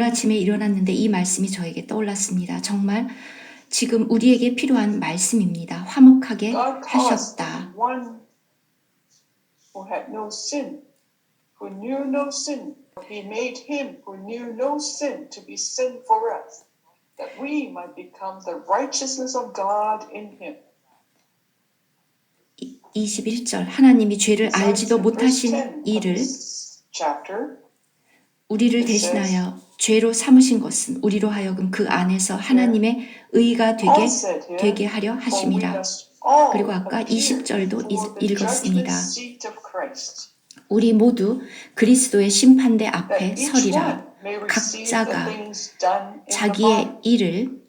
아침에 일어났는데 이 말씀이 저에게 떠올랐습니다. 정말 지금 우리에게 필요한 말씀입니다. 화목하게 God caused 하셨다. one who had no sin, who knew no sin. He made him who knew no sin to be sin for us, that we might become the righteousness of God in him. 21절 하나님이 죄를 알지도 In verse 10 못하신 of 이를 this chapter, 우리를 it 대신하여 죄로 삼으신 것은 우리로 하여금 그 안에서 하나님의 의가 Paul said here, 되게 하려 for we 하심이라. must all 그리고 아까 appear 20절도 before the 읽었습니다. judgment seat of Christ, 우리 모두 그리스도의 심판대 앞에 that each 서리라. one may receive the 각자가 things done in the 자기의 body, 일을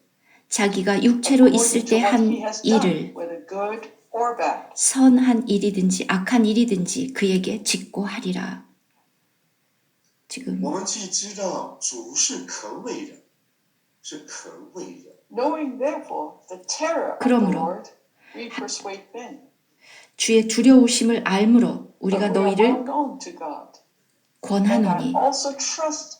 자기가 육체로 있을 according to 때 what 한 he has done, 일을 whether good or bad. 선한 일이든지 악한 일이든지 그에게 짓고 하리라. 지금 我们既知道主是可畏人，是可畏人， Knowing therefore the terror of the 그러므로 Lord, we persuade men. 주의 두려우심을 알므로 우리가 But we are 너희를 well known to God, and 권하노니 I also trust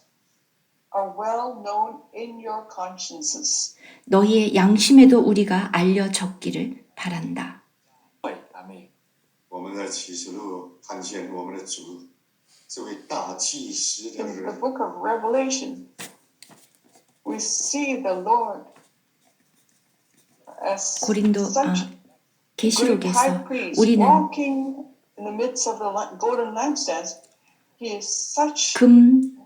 are well known in your consciences. 너희의 양심에도 우리가 알려 적기를 바란다. 阿妹，我们在启示录看见我们的主这位大祭司的 In the 人， book of Revelation, we see the Lord as 고린도 such great 계시록에서 high priest 우리는 walking in the midst of the golden lampstands. He is such 금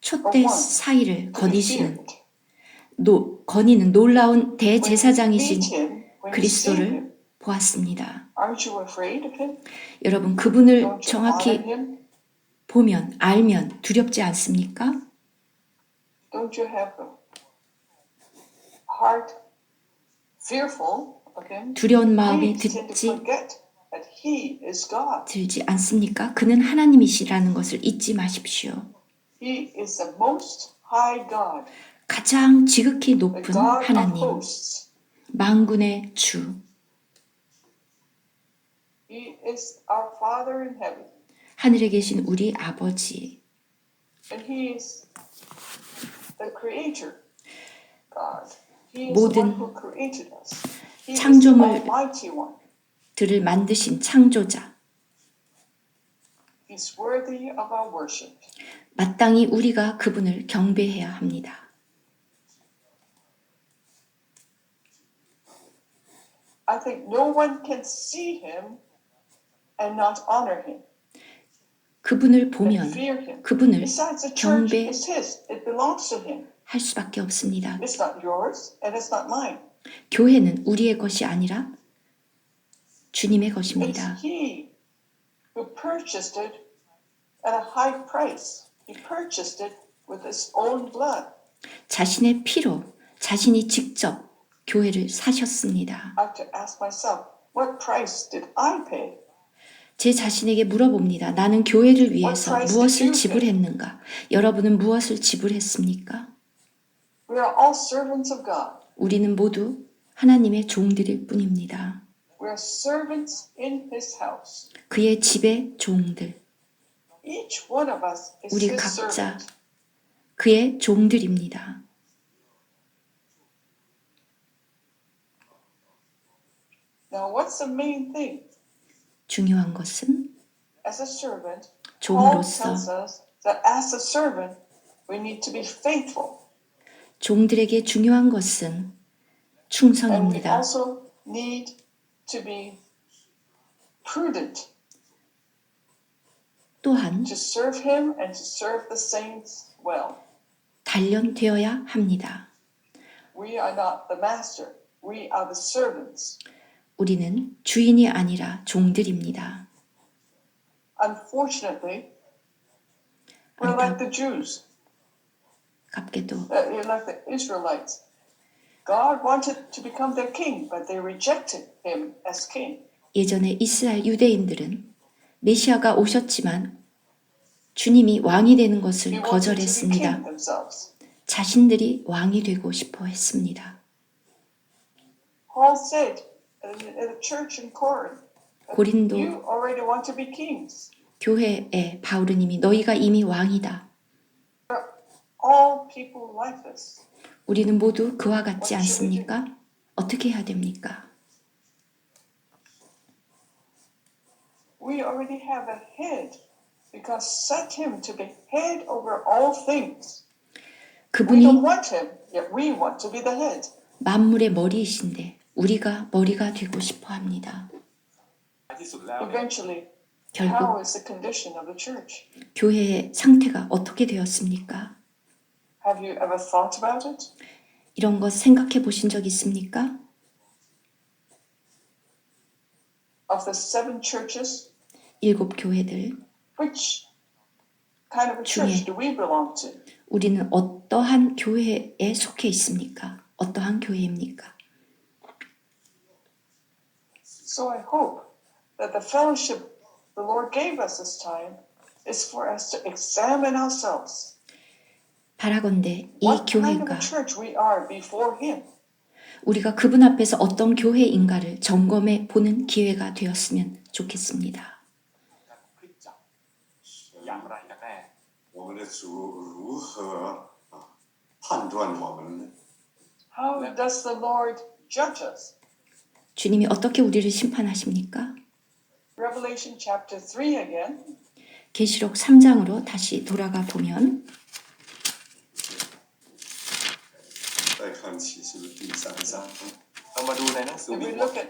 촛대 사이를 to be 거니시는 feared. 거니는 놀라운 When you meet 대제사장이신 him, when you see 그리스도를 him, 보았습니다. aren't you afraid of him? 여러분 그분을 Don't you honor 정확히 him? 보면 알면 두렵지 않습니까? Don't you have a heart fearful of him? 두려운 마음이 We tend to 듣지 forget that he is God. 들지 않습니까? 그는 하나님이시라는 것을 잊지 마십시오. He is the most high God, 가장 지극히 the 높은 God of 하나님, hosts. 만군의 주, He is our Father in heaven, 하늘에 계신 우리 아버지, and he is the creator God. He is the 모든 one who created us. He is the 창조물 Almighty One. 들을 만드신 창조자, He's worthy of our worship. 마땅히 우리가 그분을 경배해야 합니다. I think no one can see him and not honor him 그분을 and 보면 fear him. 그분을 Besides, the church 경배할 is his. It belongs to him. 수밖에 없습니다. It's not yours and it's not mine. 교회는 우리의 것이 아니라 주님의 It's 것입니다. he who purchased it at a high price. He purchased it with his own blood. 자신의 피로 자신이 직접 교회를 사셨습니다. I have to ask myself, what price did I pay? 제 자신에게 물어봅니다. 나는 교회를 위해서 무엇을 지불했는가? 여러분은 무엇을 지불했습니까? We are all servants of God. 우리는 모두 하나님의 종들일 뿐입니다. We are servants in his house. 그의 집의 종들, Each one of us is 우리 his 각자 servant. 그의 종들입니다. Now, what's the main thing? 중요한 것은 As a servant, Paul 종으로서 tells us that as a servant, we need to be faithful. 종들에게 중요한 것은 And we 충성입니다. also need to be prudent 또한 to serve him and to serve the saints well. 단련되어야 합니다. We are not the master. We are the servants. 우리는 주인이 아니라 종들입니다. Unfortunately, we're like the Jews, 갑게도 we're like the Israelites. God wanted to become their king, but they rejected him as king. 예전에 이스라엘 유대인들은 메시아가 오셨지만 주님이 왕이 되는 것을 They wanted to be 거절했습니다. king themselves. 자신들이 왕이 되고 싶어 했습니다. Paul said in the church in Corinth, 고린도 you already want to be kings. 교회에 바울은 이미 너희가 이미 왕이다. all people like this. 우리는 모두 그와 같지 않습니까? 어떻게 해야 됩니까? We already have a head because set him to be head over all things. We 그분이 don't want him, yet we want to be the head. 만물의 머리이신데 우리가 머리가 되고 싶어 합니다. ที่สุดแล้วเนี่ย Eventually, 결국 how is the condition of the church? 교회의 상태가 어떻게 되었습니까? Have you ever thought about it? 이런 것 생각해 보신 적 있습니까? Of the 7 churches, 7 교회들, which kind of a church do we belong to? 우리는 어떠한 교회에 속해 있습니까? 어떠한 교회입니까? So I hope that the fellowship the Lord gave us this time is for us to examine ourselves. 바라건대 이 What kind of 교회가 a church we are before Him. 우리가 그분 앞에서 어떤 교회인가를 점검해 보는 기회가 되었으면 좋겠습니다. คริสตจักรอย่างไรกันแน่ 我们的主如何判断我们呢？ How does the Lord judge us? 주님이 어떻게 우리를 심판하십니까? Revelation chapter 3 again. 계시록 3장으로 다시 돌아가 보면 再看启示录第3章， เรามาดูในหนังสือ If วิ we วรณ์ look at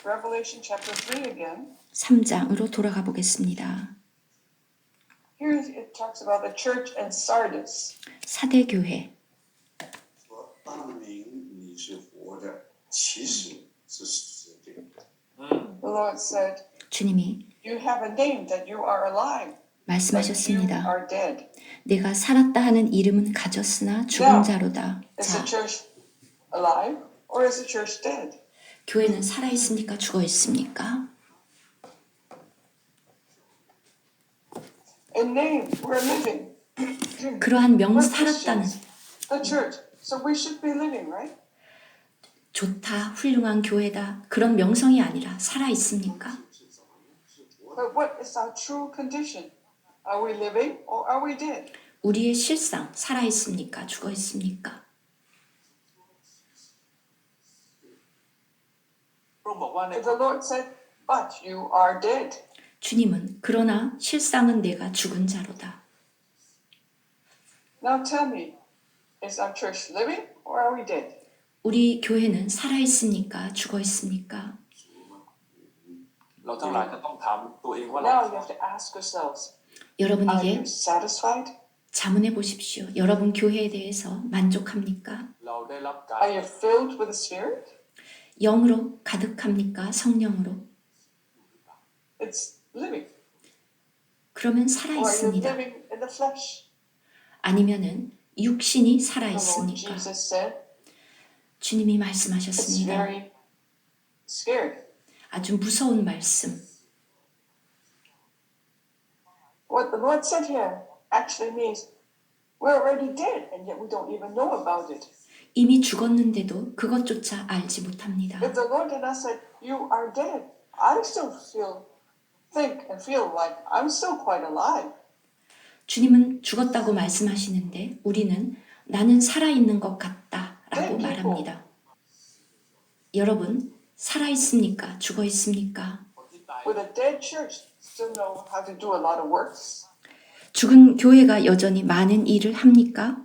Revelation chapter 3 again, 3장으로 돌아가 보겠습니다. here it talks about the church in Sardis. 사대 교회 说当明你是活的，其实是死的。 อืม The Lord said, 주님이 You have a name that you are alive, but you 말씀하셨습니다. are dead. 내가 살았다 하는 이름은 가졌으나 죽은 자로다. Is 자, the church alive or is the church dead? 교회는 살아 있습니까? 죽어 있습니까? In name, we're living. 그러한 명 We're 살았다는 Christians, the church. So we should be living, right? 좋다, 훌륭한 교회다 그런 명성이 아니라 살아 있습니까? But what is our true condition? Are we living or are we dead? 우리의 실상 살아 있습니까? 죽어 있습니까? พระองค์บอกว่าใน If the Lord said, But you are dead, 주님은 그러나 실상은 내가 죽은 자로다. now tell me, is our church living or are we dead? 우리 교회는 살아 있습니까? 죽어 있습니까? เราทั้งหลายจะต้องถามตัวเองว่าเรา Now you have to ask yourselves, are 여러분에게 you satisfied? 자문해 보십시오. 여러분 교회에 대해서 만족합니까? เราได้รับการ Are you filled with the Spirit? 영으로 가득합니까? 성령으로? It's living. 그러면 살아 Or are you 있습니다. living in the flesh? 아니면은 육신이 살아 The Lord 있습니까? Jesus said, 주님이 it's 말씀하셨습니다. very scary. 아주 무서운 말씀. What the Lord said here actually means we're already dead and yet we don't even know about it. 이미 죽었는데도 그것조차 알지 못합니다. If the Lord had not said, You are dead, I still think and feel like I'm still quite alive. 주님은 죽었다고 말씀하시는데 우리는 나는 살아있는 것 같다라고 말합니다. 여러분, 살아있습니까? 죽어 있습니까? คนที่ตาย Would a dead church still know how to do a lot of works? 죽은 교회가 여전히 많은 일을 합니까?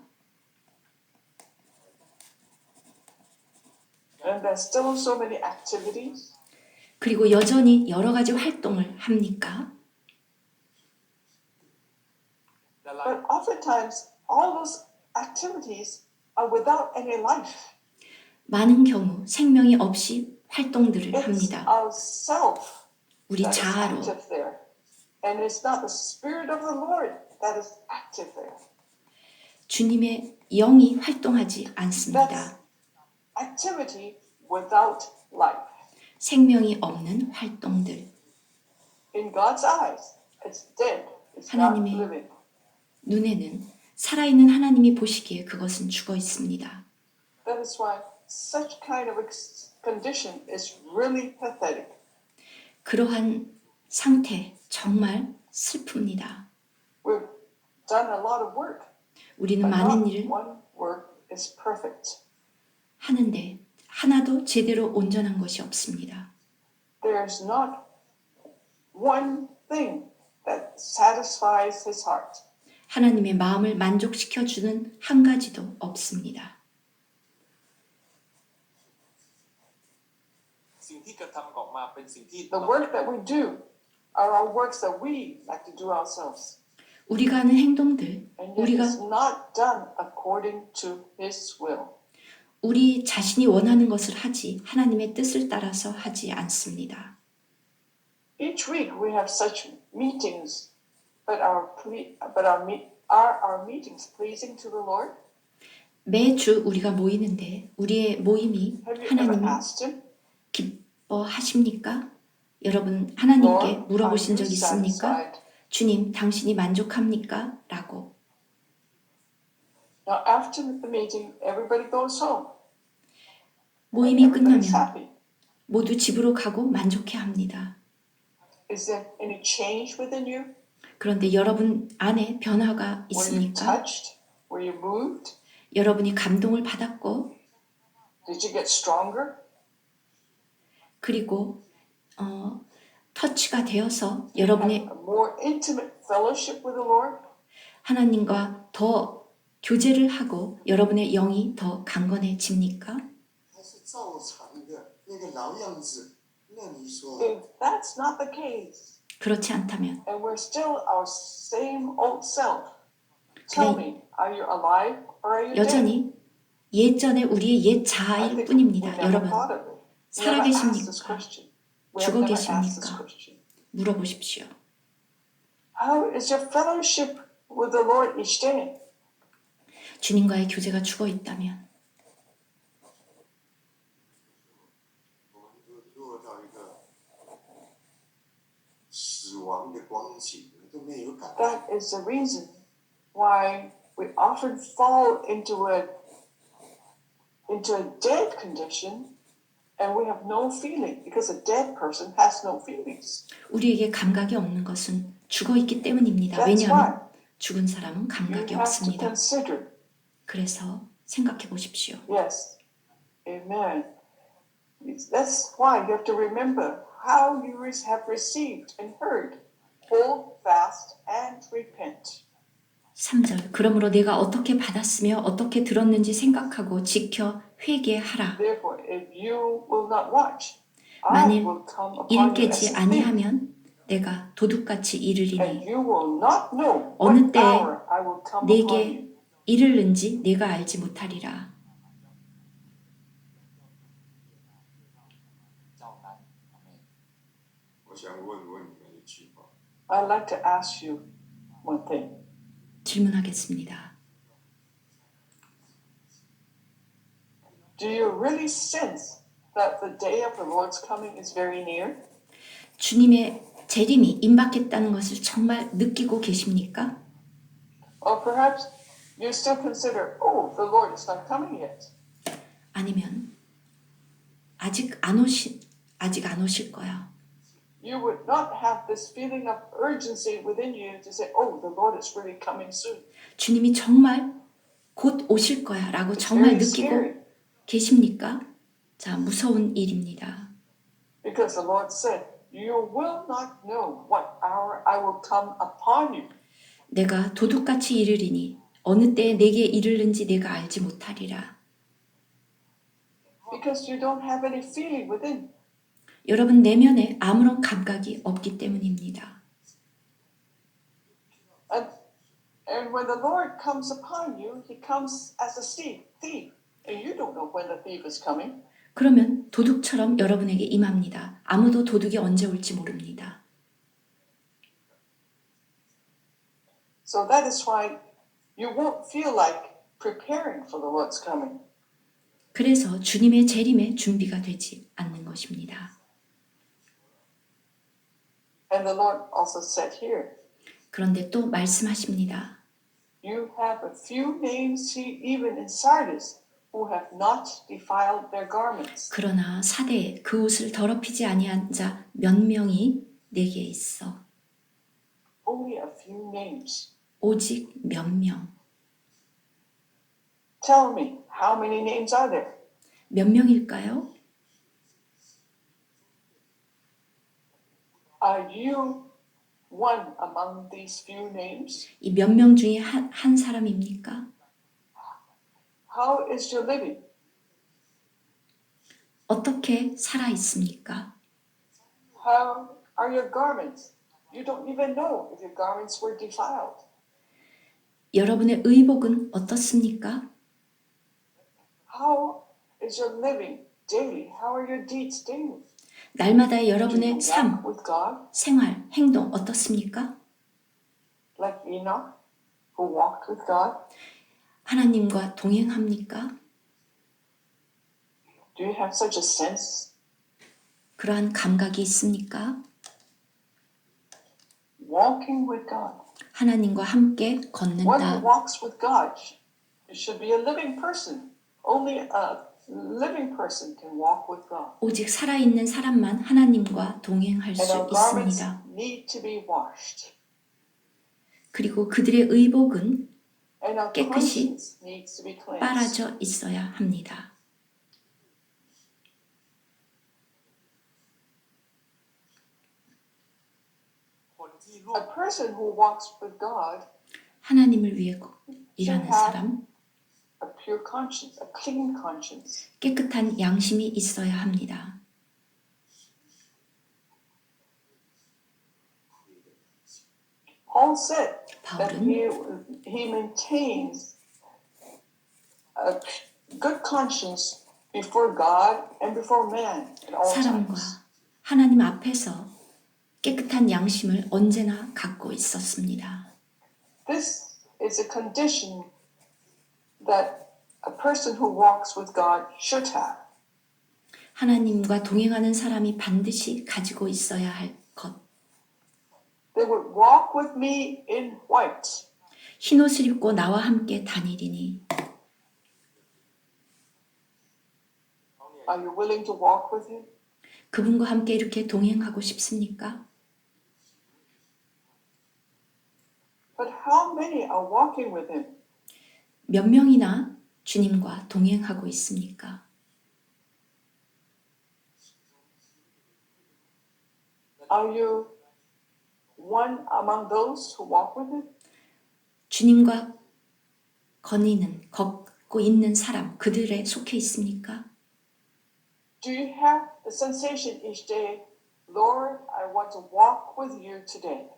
And there's still so many activities? 그리고 여전히 여러 가지 활동을 합니까? และหลาย But oftentimes, all those activities are without any life. 많은 경우 생명이 없이 활동들을 It's 합니다. our self 우리 that is 자아로. active there. And it's not the Spirit of the Lord that is active there. 주님의 영이 활동하지 That's 않습니다. activity without life. 생명이 없는 활동들. In God's eyes, it's dead. It's not 하나님의 living. 눈에는 살아있는 하나님이 보시기에 그것은 죽어 있습니다. That is why such kind of condition is really pathetic. 그러한 상태 정말 슬픕니다. We've done a lot of work. 우리는 but 많은 not 일을 one work is perfect. 하는데 하나도 제대로 온전한 것이 없습니다. There's not one thing that satisfies his heart. 하나님의 마음을 만족시켜주는 한 가지도 없습니다. สิ่งที่กระทำออกมาเป็นสิ่งที่ The work that we do are our works that we like to do ourselves. 우리가 하는 행동들, And yet it's not done according to his will. 우리 자신이 원하는 것을 하지 하나님의 뜻을 따라서 하지 않습니다. Each week we have such meetings, but are our meetings pleasing to the Lord? 매주 우리가 모이는데 우리의 모임이 Have you ever 하나님을 asked him, 기뻐하십니까? 여러분 하나님께 Lord, are 물어보신 you 적 있습니까? satisfied? 주님 당신이 만족합니까? 라고. Now after the meeting, everybody goes home. 모임이 Everybody's 끝나면 happy. 모두 집으로 가고 만족해 합니다. Is there any change within you? 그런데 여러분 안에 변화가 Were you 있습니까? touched? Were you moved? 여러분이 감동을 받았고 Did you get stronger? 그리고 터치가 되어서 Have 여러분의 a more intimate fellowship with the Lord? 하나님과 더 교제를 하고 여러분의 영이 더 강건해집니까? 还是照常的那个老样子，那你说 If that's not the case, 그렇지 않다면 and we're still our same old self, tell me, are you alive or are you dead? 여전히 예전에 우리의 옛 I 자아일 think we 뿐입니다. never 여러분 thought of it. We 살아 never asked this 계십니까? question. We have 죽어 never asked this 계십니까? question. 물어보십시오. How is your fellowship with the Lord each day? 주님과의 교제가 죽어 있다면 我们都落到一个死亡的光景，都没有感觉。 That is the reason why we often fall into a dead condition and we have no feeling because a dead person has no feelings. 우리에게 감각이 없는 것은 죽어 있기 때문입니다. That's 왜냐하면 why 죽은 사람은 you 감각이 have to 없습니다. consider. 그래서 생각해 보십시오. Yes. Amen. That's why you have to remember how you have received and heard. Hold fast and repent. 3절 그러므로 내가 어떻게 받았으며 어떻게 들었는지 생각하고 지켜 회개하라. Therefore, if you will not watch, I 만일 will come upon 이를 you as 깨지 a thief, 아니하면 내가 도둑같이 and 이르리니 you will not know 어느 what 때에 hour I will come upon 내게 you. 이르는지 내가 알지 못하리라. เจ้านั้นอาเมน 我想问问你们一句话： I'd like to ask you one thing. 질문하겠습니다. Do you really sense that the day of the Lord's coming is very near? 주님의 재림이 임박했다는 것을 정말 느끼고 계십니까? Or perhaps you still consider, oh, the Lord is not coming yet. 아니면 아직 안 오실 거야. You would not have this feeling of urgency within you to say, oh, the Lord is really coming soon. 주님이 정말 곧 오실 거야라고 It's 정말 very 느끼고 scary 계십니까? 자, 무서운 일입니다. because the Lord said, you will not know what hour I will come upon you. 내가 도둑같이 이르리니 어느 때에 내게 이르는지 내가 알지 못하리라. Because you don't have any feeling within. 여러분 내면에 아무런 감각이 없기 때문입니다. And when the Lord comes upon you, he comes as a thief. And you don't know when the thief is coming. 그러면 도둑처럼 여러분에게 임합니다. 아무도 도둑이 언제 올지 모릅니다. So that is why you won't feel like preparing for the Lord's coming. 그래서 주님의 재림에 준비가 되지 않는 것입니다. And the Lord also said here, 그런데 또 말씀하십니다. you have a few names even in Sardis who have not defiled their garments. 그러나 사대에 그 옷을 더럽히지 아니한 자 몇 명이 내게 있어. Only a few names. 오직 몇 명. Tell me, how many names are there? 몇 명일까요? Are you one among these few names? 이 몇 명 중에 한 사람입니까? How is your living? 어떻게 살아 있습니까? How are your garments? You don't even know if your garments were defiled. 여러분의 의복은 어떻습니까? How is your living daily? How are your deeds daily? 날마다의 Do you 여러분의 walk 삶, with God 생활, 행동 어떻습니까? like Enoch, who walked with God? 하나님과 동행합니까? Do you have such a sense? 그러한 감각이 있습니까? Walking with God. 하나님과 함께 One who 걷는다. walks with God should be a living person. Only a living person can walk with God. 오직 살아있는 사람만 하나님과 동행할 And 수 our garments 있습니다. need to be washed. 그리고 그들의 의복은 And our 깨끗이 conscience needs to be cleansed. 빨아져 있어야 합니다. A person who walks with God 하나님을 위해 일하는 사람, a pure conscience, a clean conscience. 깨끗한 양심이 있어야 합니다. Paul said that 바울은 he maintains a good conscience before God and before man at all 사람과 times. 하나님 앞에서 깨끗한 양심을 언제나 갖고 있었습니다. This is a condition that a person who walks with God should have. 하나님과 동행하는 사람이 반드시 가지고 있어야 할 것. They would walk with me in white. 흰옷을 입고 나와 함께 다니리니 Are you willing to walk with him? 그분과 함께 이렇게 동행하고 싶습니까? But how many are walking with him? 몇 명이나 주님과 동행하고 있습니까? Are you one among those who walk with him? 주님과 걷고 있는 사람, 그들에 속해 있습니까? Do you have the sensation each day, Lord, I want to walk with you today?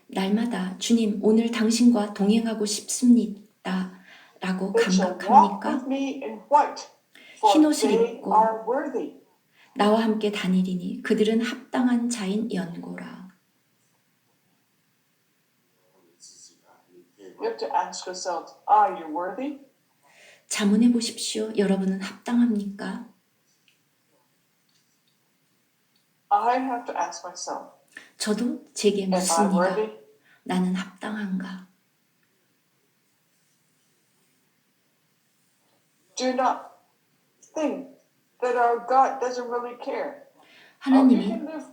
날마다 주님, 오늘 당신과 동행하고 싶습니다. 라고 They shall walk with 감각합니까? me in white, for 흰옷을 they 입고 are worthy. 나와 함께 다니리니 그들은 합당한 자인 연고라. You have to ask yourself, are you worthy? 자문해 보십시오. 여러분은 합당합니까? I have to ask myself, 저도 제게 am I 묻습니다. worthy? 나는 합당한가? Do not think that our God doesn't really care. You 하나님이 can live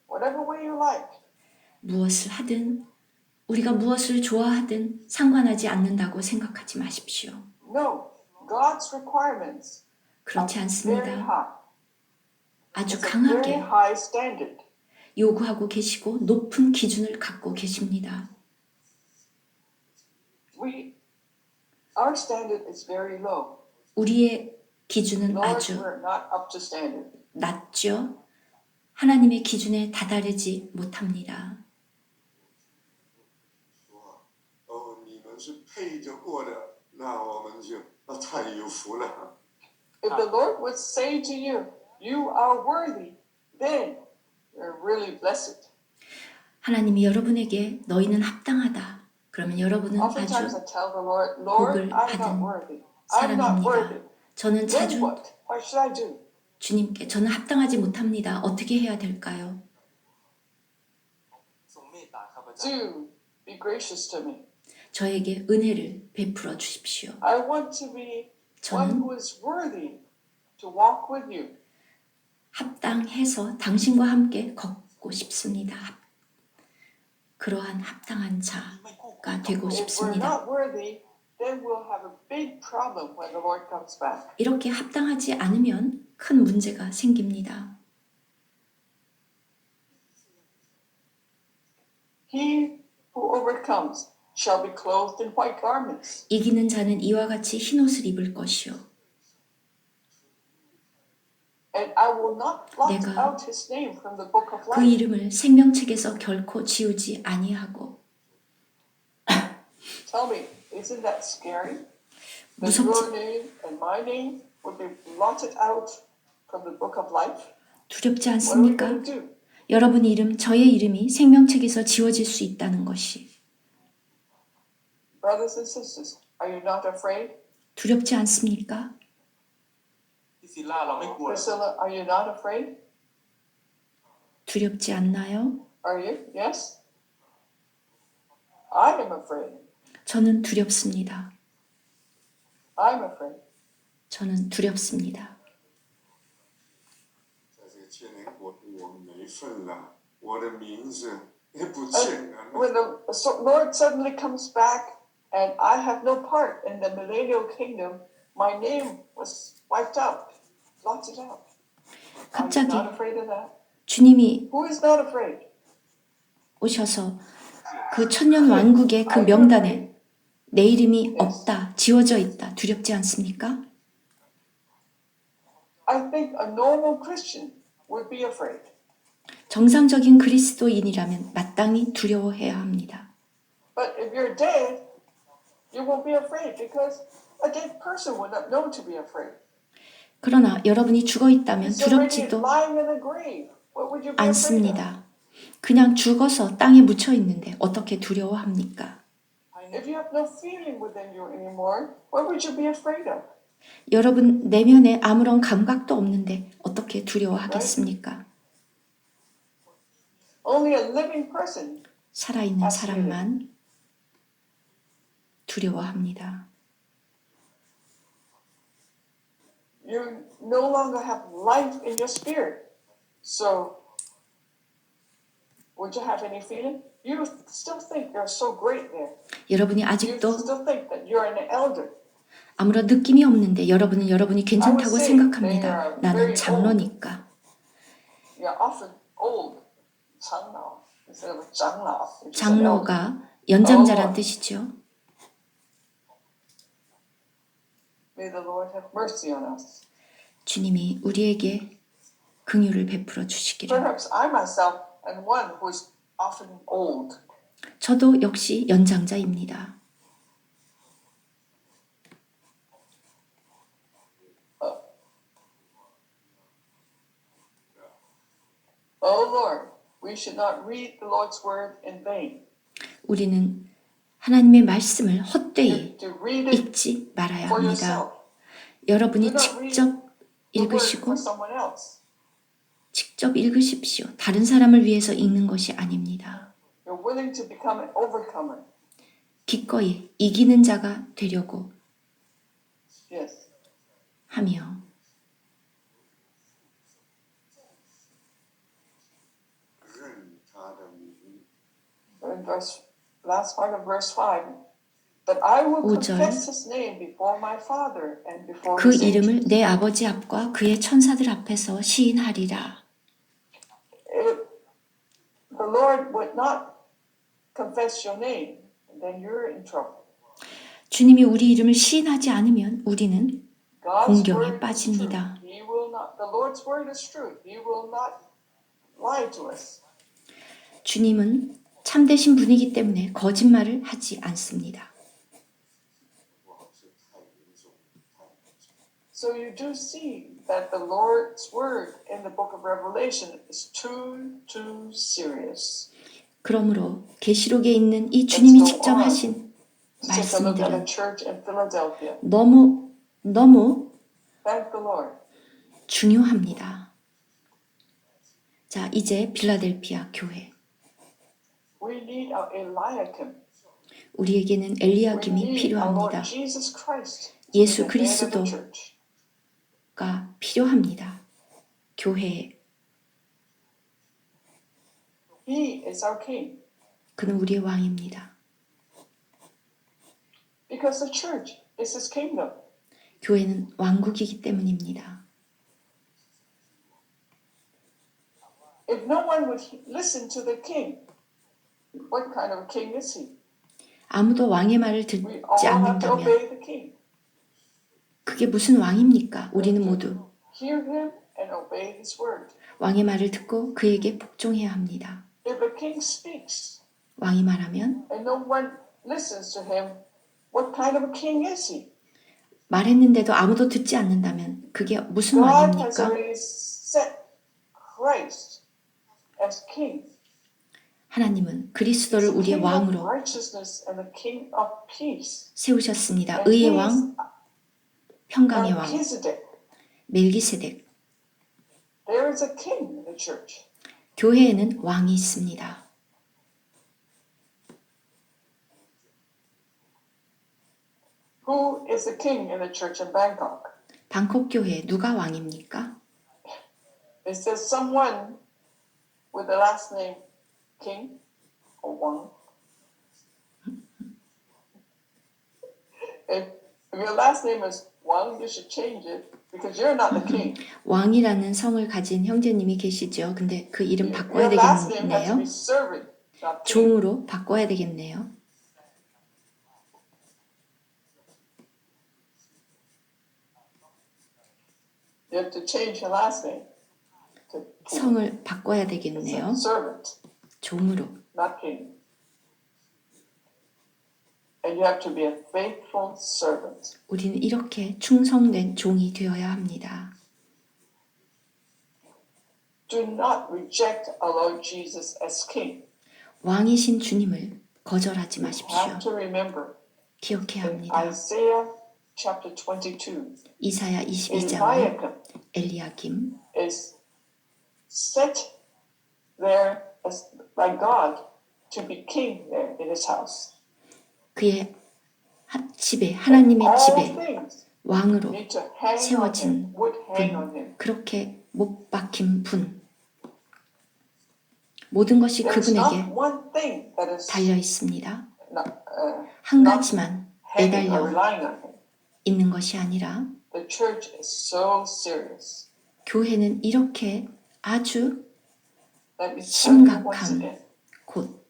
whatever way you like. 무엇을 하든 우리가 무엇을 좋아하든 상관하지 않는다고 생각하지 마십시오. No, God's requirements 그렇지 are very 않습니다. high. 아주 It's a very 강하게 high standard. 요구하고 계시고 높은 기준을 갖고 계십니다. Our standard is very low. 우리의 기준은 Lord, 아주 we're not up to standard. 낮죠. 하나님의 기준에 다다르지 못합니다. 你们是配着过的，那我们就太有福了。 If the Lord would say to you, you are worthy, then you're really blessed. 하나님이 여러분에게 너희는 합당하다. 그러면 여러분은 Oftentimes 아주 I tell the Lord, Lord, 복을 I'm not 받은 worthy. I'm not worthy. 사람입니다. 저는 Then 자주 what? What should I do? 주님께 저는 합당하지 못합니다. 어떻게 해야 될까요? ทรงเมตตาข้าพเจ้า Do be gracious to me. 저에게 은혜를 베풀어 주십시오. I want to be one 저는 who is worthy to walk with you. 합당해서 당신과 함께 걷고 싶습니다. 그러한 합당한 자가 되고 If we're 싶습니다. not worthy, then we'll have a big problem when the Lord comes back. 이렇게 합당하지 않으면 큰 문제가 생깁니다. He who overcomes shall be clothed in white garments. 이기는 자는 이와 같이 흰옷을 입을 것이요. And I will not blot 내가 out his name from the book of 그 life. 이름을 생명책에서 결코 지우지 아니하고. Tell me, isn't that scary? That 무섭지, your name and my name would be blotted out from the book of life? 두렵지 What are we 않습니까? going to do? 여러분 이름, 저의 이름이 생명책에서 지워질 수 있다는 것이. Brothers and sisters, are you not afraid? 두렵지 않습니까? พี่ศิลาเราไม่กลัวเลย Priscilla, are you not afraid? 두렵지 않나요? Are you? Yes? I am afraid. 저는 두렵습니다. I'm afraid. 저는 두렵습니다. 在这个千年国度，我没份了，我的名字也不见了。 When the Lord suddenly comes back and I have no part in the millennial kingdom, my name was wiped out, blotted out. Are you 갑자기 not afraid of that? 주님이 Who is not afraid? 오셔서 그 천년 왕국의 그 명단에 내 이름이 없다, 지워져 있다, 두렵지 않습니까? I think a normal Christian would be afraid. 정상적인 그리스도인이라면 마땅히 두려워해야 합니다. But if you're dead, you won't be afraid because a dead person would not know to be afraid. 그러나 여러분이 죽어 있다면 He's already 두렵지도 lying in a grave. What would you be afraid of? 않습니다. 그냥 죽어서 땅에 묻혀 있는데 어떻게 두려워합니까? If you have no feeling within you anymore, what would you be afraid of? 여러분 내면에 아무런 감각도 없는데 어떻게 두려워하겠습니까? Only a living person. 살아있는 사람만 두려워합니다. You no longer have life in your spirit. So, would you have any feeling? You still think you're so great there. 여러분이 You 아직도 still think that you're an elder. 아무런 느낌이 없는데 여러분은 여러분이 괜찮다고 생각합니다. 나는 장로니까. You're often old. 장로. Instead of 장로. you're just an elder. 장로가 연장자란 뜻이죠. May the Lord have mercy on us. 주님이 우리에게 긍휼을 베풀어 주시기를. Perhaps I myself am one who is often old. 저도 역시 연장자입니다. Oh Lord, we should not read the Lord's word in vain. 우리는 하나님의 말씀을 헛되이 To read it 읽지 말아야 for 합니다. yourself. 여러분이 직접 The word 읽으시고 for someone else. 직접 읽으십시오. 다른 사람을 위해서 읽는 것이 아닙니다. You're willing to become an overcomer. 기꺼이 이기는 자가 되려고 Yes. 하며 In last part of verse 5. But I will 5절. confess his name before my Father and before 그 his 이름을 angels. 내 아버지 앞과 그의 천사들 앞에서 시인하리라. If the Lord would not confess your name, then you're in trouble. 주님이 우리 이름을 시인하지 않으면 우리는 God's 공경에 word is true. 빠집니다. He will not. The Lord's word is true. He will not lie to us. 주님은 참되신 분이기 때문에 거짓말을 하지 않습니다. So you do see that the Lord's word in the book of Revelation is too serious. 그러므로 계시록에 있는 이 주님이 직접 하신 Let's take a look at a 말씀들은 church in Philadelphia. 너무 Thank the Lord. 중요합니다. 자, 이제 빌라델피아 교회. We need our Eliakim. 우리에게는 We 엘리야김이 need our Lord 필요합니다. Jesus Christ. 예수 to be the head of the 그리스도. church. 가 필요합니다. 교회에. He is our King. 그는 우리의 왕입니다. Because the church is his kingdom. 교회는 왕국이기 때문입니다. If no one would listen to the king, what kind of a king is he? 아무도 왕의 말을 We 듣지 all have to 않는다면 obey the king. 그게 무슨 왕입니까? 우리는 모두 Hear him and obey his word. 왕의 말을 듣고 그에게 복종해야 합니다. If a king speaks 왕이 말하면 and no one listens to him, what kind of a king is he? 말했는데도 아무도 듣지 않는다면 그게 무슨 God has 왕입니까? already set Christ as king. 하나님은 그리스도를 The 우리의 king of 왕으로 righteousness and the king of peace. 세우셨습니다. And 의의 he 왕, is 평강의 왕, Melchizedek. 멜기세덱. There is a king in the church. 교회에는 왕이 있습니다. Who is the king in the church in Bangkok? 방콕 교회에 누가 왕입니까? Is there someone with the last name King or Wang? If your last name is Wang, you should change it because you're not the king. 왕이라는 성을 가진 형제님이 계시죠. 근데 그 이름 바꿔야 Your last name has to 되겠네요. be servant, not king. 종으로 바꿔야 되겠네요. You have to change your last name to king. 성을 바꿔야 It's 되겠네요. a servant, 종으로. not king. And you have to be a faithful servant. 우리는 이렇게 충성된 종이 되어야 합니다. Do not reject our Lord Jesus as king. 왕이신 주님을 거절하지 You 마십시오. have to remember 기억해야 in 합니다. Isaiah chapter 22, 이사야 22장은 Eliakim 엘리야김, is set there as by God to be king there in his house. 그의 집에, 하나님의 All 집에 things 왕으로 need to hang on 세워진 him, would hang on 분, him. 그렇게 못 박힌 분. 모든 것이 There's 그분에게 not one thing that is 달려 있습니다. not, 한 가지만 hanging or 매달려 relying on him. 있는 것이 아니라 The church is so serious. 교회는 이렇게 아주 Let me tell you once 심각한 again. 곳,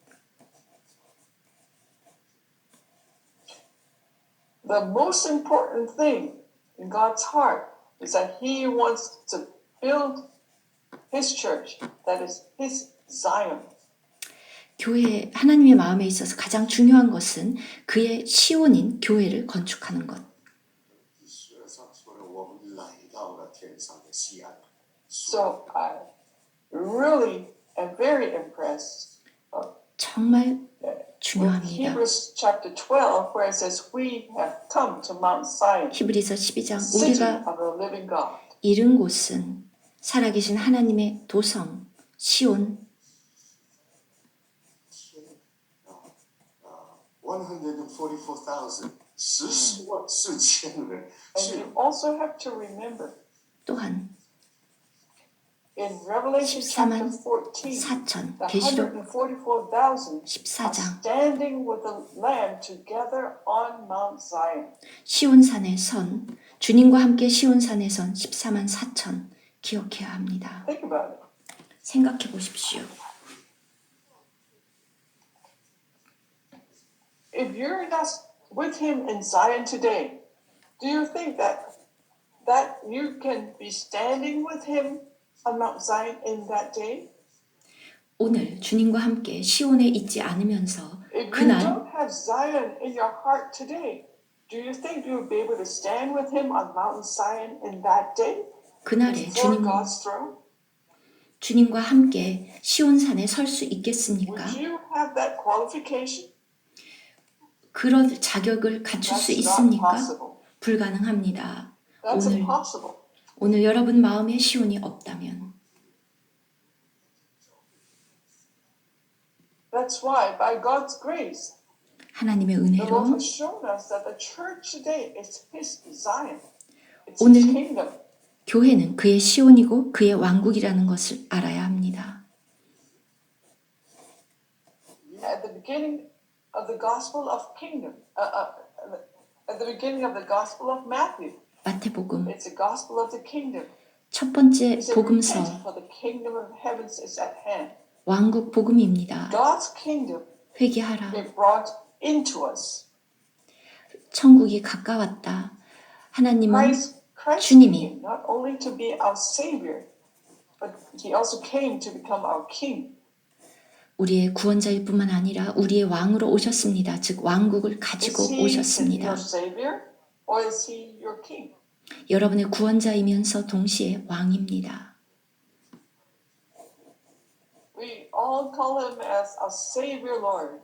The most important thing in God's heart is that He wants to build His church, that is His Zion. 교회 하나님의 마음에 있어서 가장 중요한 것은 그의 시온인 교회를 건축하는 것. 书上说的，我们来到了天上的西安。 So I really am very impressed 정말 with 중요합니다. Hebrews chapter 12, where it says, We have come to Mount Zion, 히브리서 12장 city 우리가 of the living God. 이른 곳은 살아계신 하나님의 도성 시온 144,000 14,400人 And you also have to remember 또한 in Revelation chapter 14만 14, 4천 the 계시록 144,000 are 14장 standing with the Lamb together on Mount Zion. 시온산에 선 주님과 함께 시온산에 선 14만 4천 기억해야 합니다. Think about it. 생각해 보십시오. If you're not with him in Zion today, do you think that you can be standing with him on Mount Zion in that day? 오늘 주님과 함께 시온에 있지 않으면서 If you 그날 don't have Zion in your heart today, do you think you'll be able to stand with him on Mount Zion in that day 그날에 before God's throne? 주님과 함께 시온산에 설 수 있겠습니까? Would you have that qualification? 그런 자격을 갖출 수 That's not 있습니까? possible. 불가능합니다. That's 오늘 impossible. 오늘 여러분 마음에 시온이 없다면 That's why, by God's grace, 하나님의 the Lord 은혜로 has shown us that the church today is His Zion. It's 오늘 His kingdom. 교회는 그의 시온이고 그의 왕국이라는 것을 알아야 합니다. At the beginning of the gospel of kingdom, At the beginning of the Gospel of Matthew, 마태복음 it's the Gospel of the Kingdom. 첫 번째 He said, 복음서 repent, for the kingdom of heavens is at hand. 왕국 복음입니다. God's kingdom 회개하라. is brought into us. 천국이 가까웠다. 하나님은 Christ 주님이 came not only to be our Savior, but He also came to become our King. 우리의 구원자일 뿐만 아니라 우리의 왕으로 오셨습니다. 즉 왕국을 가지고 Is He 오셨습니다. your Savior or is He your King? 여러분의 구원자이면서 동시에 왕입니다. We all call Him as our Savior Lord,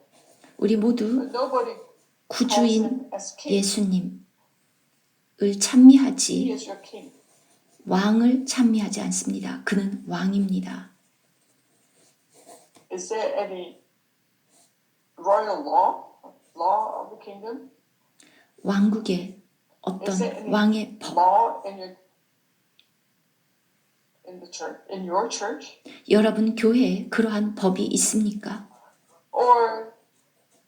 우리 모두 but nobody calls 구주인 Him as King. 예수님을 He 찬미하지 is your King. 왕을 찬미하지 않습니다. 그는 왕입니다. Is there any royal law of the kingdom? 왕국의 어떤 Is there any 왕의 법, law in the church, in your church? 여러분 교회에 그러한 법이 있습니까? Or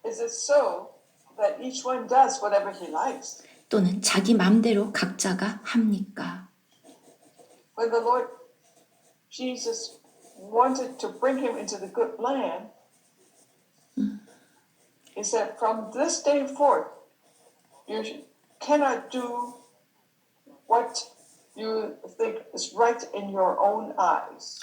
is it so that each one does whatever he likes? 또는 자기 맘대로 각자가 합니까? When the Lord Jesus wanted to bring him into the good land, he said, from this day forth, you cannot do what you think is right in your own eyes.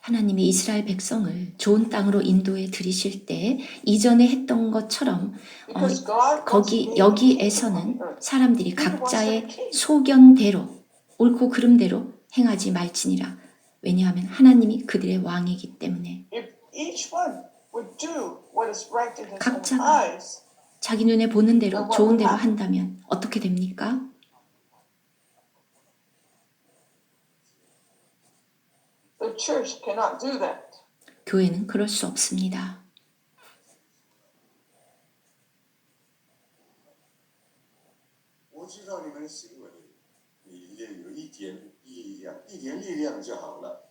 하나님이 이스라엘 백성을 좋은 땅으로 인도해 들이실 때 이전에 했던 것처럼 Because God 거기 wants 여기에서는 사람들이 각자의 소견대로 옳고 그름대로 행하지 말지니라. 왜냐하면 하나님이 그들의 왕이기 때문에. if each one would do what is right in his own 각자가 eyes, 자기 눈에 보는 대로 좋은 대로 한다면 어떻게 됩니까? the church cannot do that. 교회는 그럴 수 없습니다. 我知道你们的行为，你也有一点力量，一点力量就好了。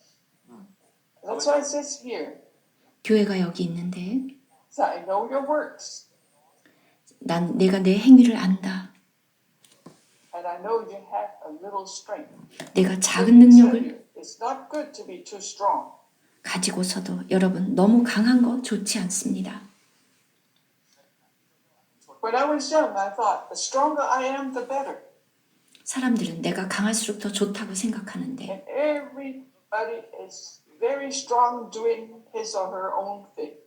That's why it says here, 교회가 여기 있는데 that I know your works, 내가 내 행위를 안다. and I know you have a little strength. 내가 작은 Let me tell 능력을 you, it's not good to be too strong. 가지고서도 여러분 너무 강한 거 좋지 않습니다. When I was young, I thought, the stronger I am, the better. 사람들은 내가 강할수록 더 좋다고 생각하는데 And everybody is very strong doing his or her own thing.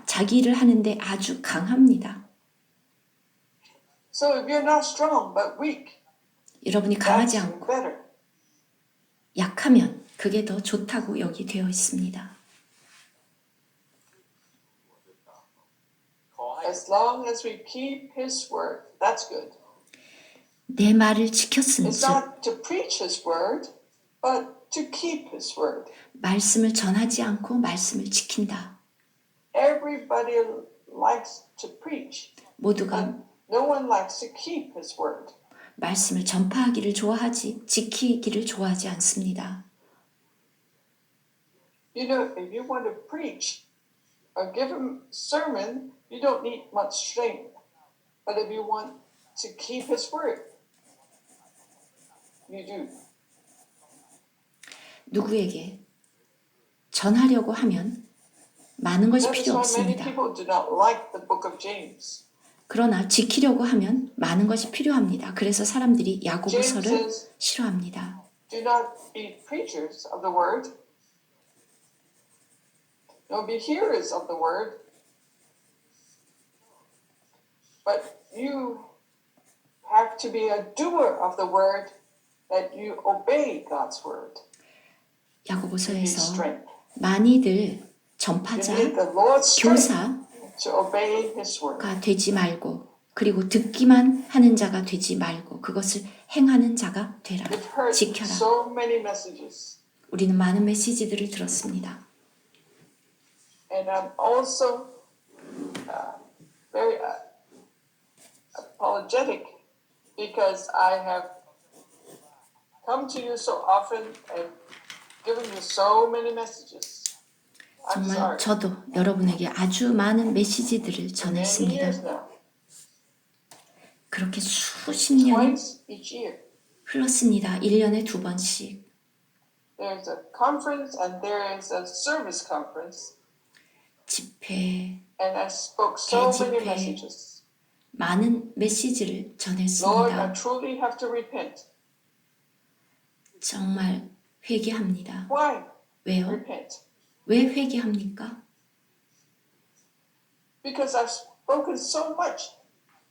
자기를 하는데 아주 강합니다. So if you're not strong but weak, 여러분이 that's 강하지 않고 better. 약하면 그게 더 좋다고 여기 되어 있습니다. ขอให้ As long as we keep his word, that's good. 내 말을 It's 지켰은즉 not to preach his word, but to keep his word. 말씀을 전하지 않고 말씀을 지킨다. Everybody likes to preach, 모두가 but no one likes to keep his word. 말씀을 전파하기를 좋아하지 지키기를 좋아하지 않습니다. You know, if you want to preach or give a sermon, you don't need much strength. But if you want to keep his word, you do. 누구에게 전하려고 하면 많은 것이 That is 필요 why many 없습니다. people do not like the book of James. 그러나 지키려고 하면 많은 것이 필요합니다. 그래서 사람들이 James 야고보서를 says, 싫어합니다. do not be preachers of the word, nor be hearers of the word, but you have to be a doer of the word, that you obey God's word. You need 야고보서에서 strength. 많이들 You need 전파자, the Lord's strength 교사가 to obey his word. 되지 말고 그리고 듣기만 하는 자가 되지 말고 그것을 행하는 자가 되라. We've heard 지켜라. so many messages, 우리는 많은 메시지들을 들었습니다. and I'm also very apologetic because I have come to you so often and given you so many messages. I'm 정말 sorry. 저도 여러분에게 아주 많은 메시지들을 Many 전했습니다. years now. 그렇게 수십 년이 twice each year. 흘렀습니다. 1년에 2번씩. There's a conference and there is a service conference. 집회, And I spoke so many 대집회. messages. 많은 메시지를 Lord, I 전했습니다. truly have to repent. 정말 회개합니다. Why 왜요? repent? 왜 회개합니까? Because I've spoken so much,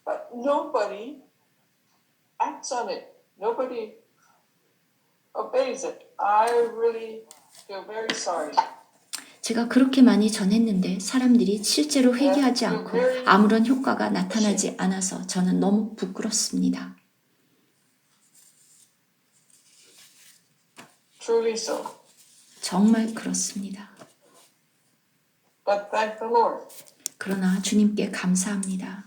but nobody acts on it. Nobody obeys it. I really feel very sorry. 제가 그렇게 많이 전했는데 사람들이 실제로 회개하지 않고 아무런 효과가 나타나지 않아서 저는 너무 부끄럽습니다. Truly so. 정말 그렇습니다. But thank the Lord. 그러나 주님께 감사합니다.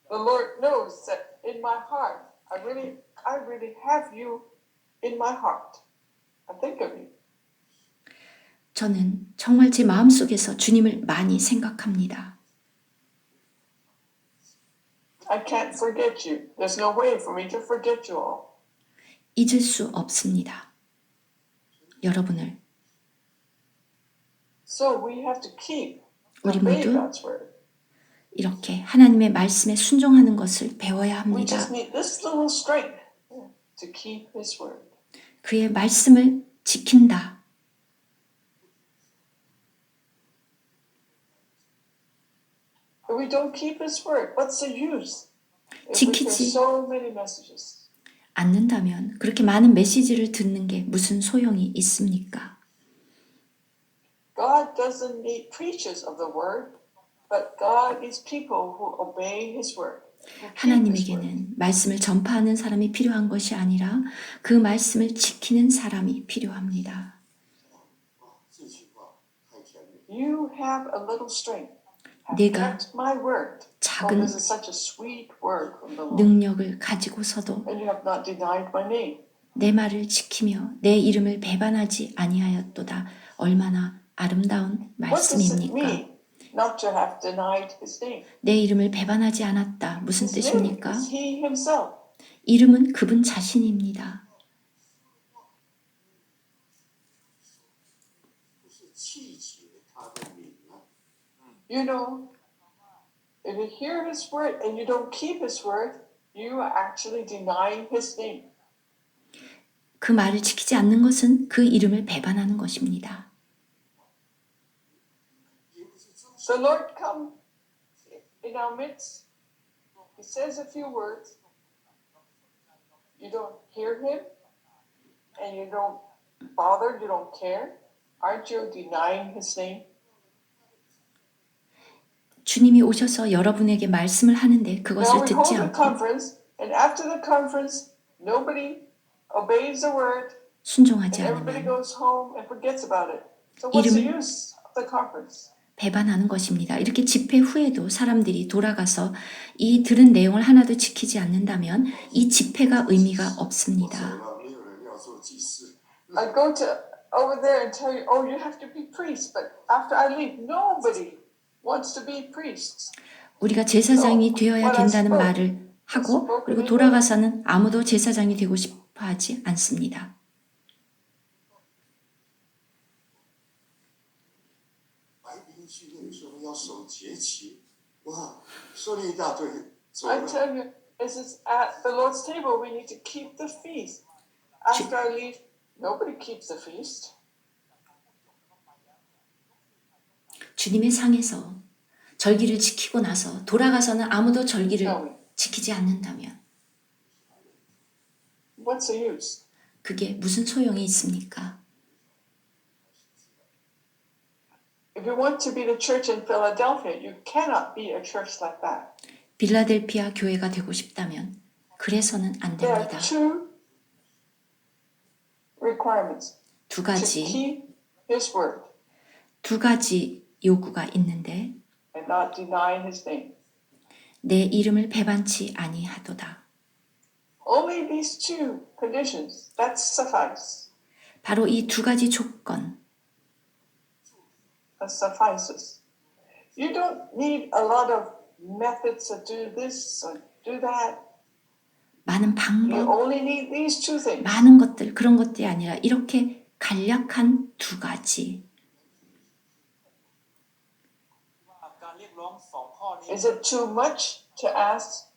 The Lord knows that in my heart, I really have you in my heart. I think of you. 저는 정말 제 마음속에서 주님을 많이 생각합니다. I can't forget you. There's no way for me to forget you all. 잊을 수 없습니다. 여러분을. So we have to keep 우리 obey 모두 God's word. 이렇게 하나님의 말씀에 순종하는 것을 배워야 We 합니다. just need this little strength to keep His word. 그의 말씀을 지킨다. If we don't keep His word, what's the use? If we hear 지키지 so many messages. 않는다면 그렇게 많은 메시지를 듣는 게 무슨 소용이 있습니까? God doesn't need preachers of the word, but God is people who obey His word. who keep His word. 하나님에게는 말씀을 전파하는 사람이 필요한 것이 아니라 그 말씀을 지키는 사람이 필요합니다. 这句话太甜美。 You have a little strength. Have 내가 kept my word. Oh, 작은 this is such a sweet word from the Lord. 능력을 가지고서도 And you have not denied my name. 내 말을 지키며 내 이름을 배반하지 아니하였도다. 얼마나 아름다운 What does it 말씀입니까? mean not to have denied His name? 내 이름을 배반하지 않았다. 무슨 His name 뜻입니까? is He Himself. 이름은 그분 자신입니다. 不是气节他的名啊， You know, if you hear His word and you don't keep His word, you are actually denying His name. 그 말을 지키지 않는 것은 그 이름을 배반하는 것입니다. 也不是真 The Lord come in our midst. He says a few words. You don't hear Him, and you don't bother. You don't care. Aren't you denying His name? 주님이 오셔서 여러분에게 말씀을 하는데 Now 그것을 we 듣지 hold the 않고 conference, and after the conference, nobody obeys the word, 순종하지 and everybody 않으면 goes home and forgets about it. So what's the 이름을 use of the conference? 배반하는 것입니다. 이렇게 집회 후에도 사람들이 돌아가서 이 들은 내용을 하나도 지키지 않는다면 이 집회가 의미가 我走 없습니다. 了，没有人要做祭司。 I go to over there and tell you, oh, you have to be priests, but after I leave, nobody wants to be priests. 우리가 제사장이 되어야 된다는 말을 하고 그리고 돌아가서는 아무도 제사장이 되고 싶어 하지 않습니다. 白冰聚会的时候要守节期，哇，说了一大堆，走 I 了。 tell you, this is at the Lord's table, we need to keep the feast. After I leave, nobody keeps the feast. 주님의 상에서 절기를 지키고 나서 돌아가서는 아무도 절기를 지키지 않는다면 What's the use? 그게 무슨 소용이 있습니까? If you want to be the church in Philadelphia, you cannot be a church like that. 빌라델피아 교회가 되고 싶다면 그래서는 안 There are 됩니다. two requirements. 두 To 가지 keep His word 요구가 있는데 and not deny His name. 내 이름을 배반치 아니하도다. Only these two conditions, that suffice. 바로 이 두 가지 조건, That suffices. You don't need a lot of methods to do this or do that. 많은 You 방법, only need these two things. 많은 것들, 그런 것들이 아니라 이렇게 간략한 두 가지. การเรียกร้องสองข้อนี้ Is it too much to ask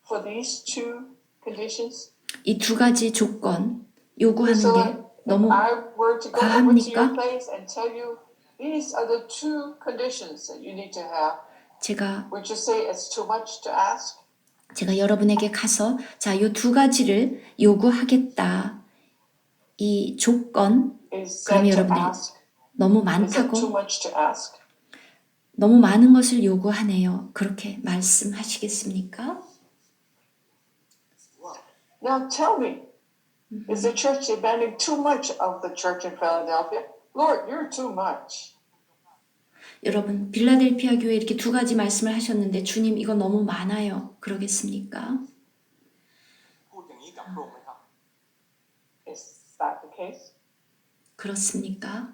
for these two conditions? 이 두 가지 조건 요구하는 So 게 if 너무 I were to go over to your 과합니까? place and tell you these are the two conditions that you need to have, 제가 would you say it's too much to ask? 여러분에게 가서 자, 요 두 가지를 요구하겠다. 이 조건 Is 그럼 that to 여러분이 ask? 너무 Is it too 많다고 much to ask? 너무 많은 것을 요구하네요. 그렇게 말씀하시겠습니까? Now tell me, is the church demanding too much of the church in Philadelphia? Lord, you're too much. 여러분, 빌라델피아 교회 이렇게 두 가지 말씀을 하셨는데 주님 이거 너무 많아요. 그러겠습니까? พูดอย่างนี้กับพระองค์ไหมครับ Is that the case? 그렇습니까?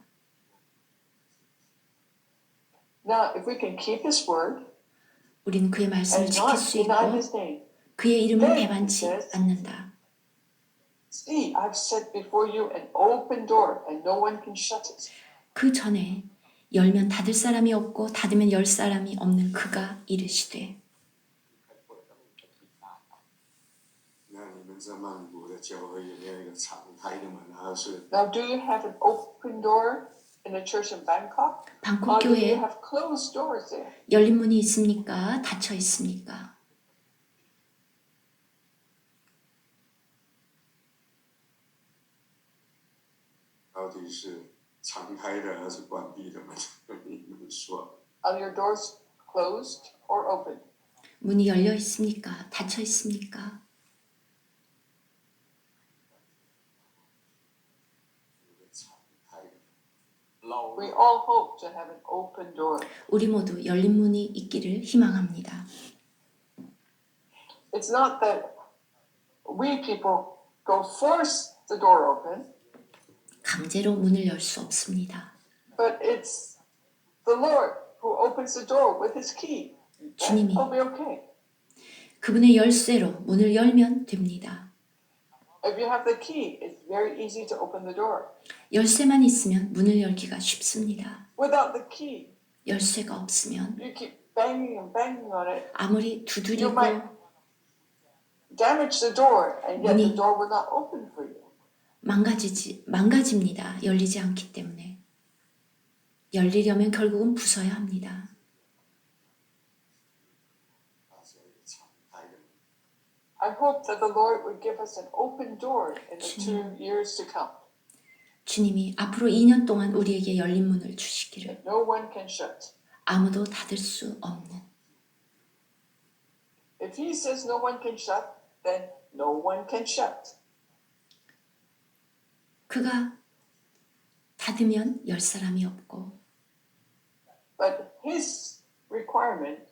Now, if we can keep His word 우리는 그의 말씀을 and 지킬 not 수 deny 있고 His name, 그의 이름을 배반치 않는다. see, I've set before you an open door and no one can shut it. 그 전에 열면 닫을 사람이 없고 닫으면 열 사람이 없는 그가 이르시되 那你们在曼谷的教会有没有一个敞开的门，还是 Now, do you have an open door in the church in Bangkok? 방콕 Or do you 교회에 have closed doors there? 열린 문이 있습니까? 닫혀 있습니까? 到底是敞开的还是关闭的门？你们说， Are your doors closed or open? 문이 열려 있습니까? 닫혀 있습니까? 敞开的。 เรา We all hope to have an open door. 우리 모두 열린 문이 있기를 희망합니다. It's not that we people go force the door open, 강제로 문을 열 수 없습니다. but it's the Lord who opens the door with His key. 주님이 That'll be okay. 그분의 열쇠로 문을 열면 됩니다. If you have the key, it's very easy to open the door. 열쇠만 있으면 문을 열기가 쉽습니다. Without the key, 열쇠가 없으면 you keep banging and banging on it. 아무리 You 두드리고 might damage the door, and yet the 문이- door will not open for you. 망가집니다. 열리지 않기 때문에. 열리려면 결국은 부숴야 합니다. 它是一个敞开的门。 I hope that the Lord would give us an open door in the 2 years to come, 주님이 앞으로 2년 동안 우리에게 열린 문을 주시기를 that no one can shut. 아무도 닫을 수 없는 If He says no one can shut, then no one can shut. 그가 닫으면 열 사람이 없고 But His requirement,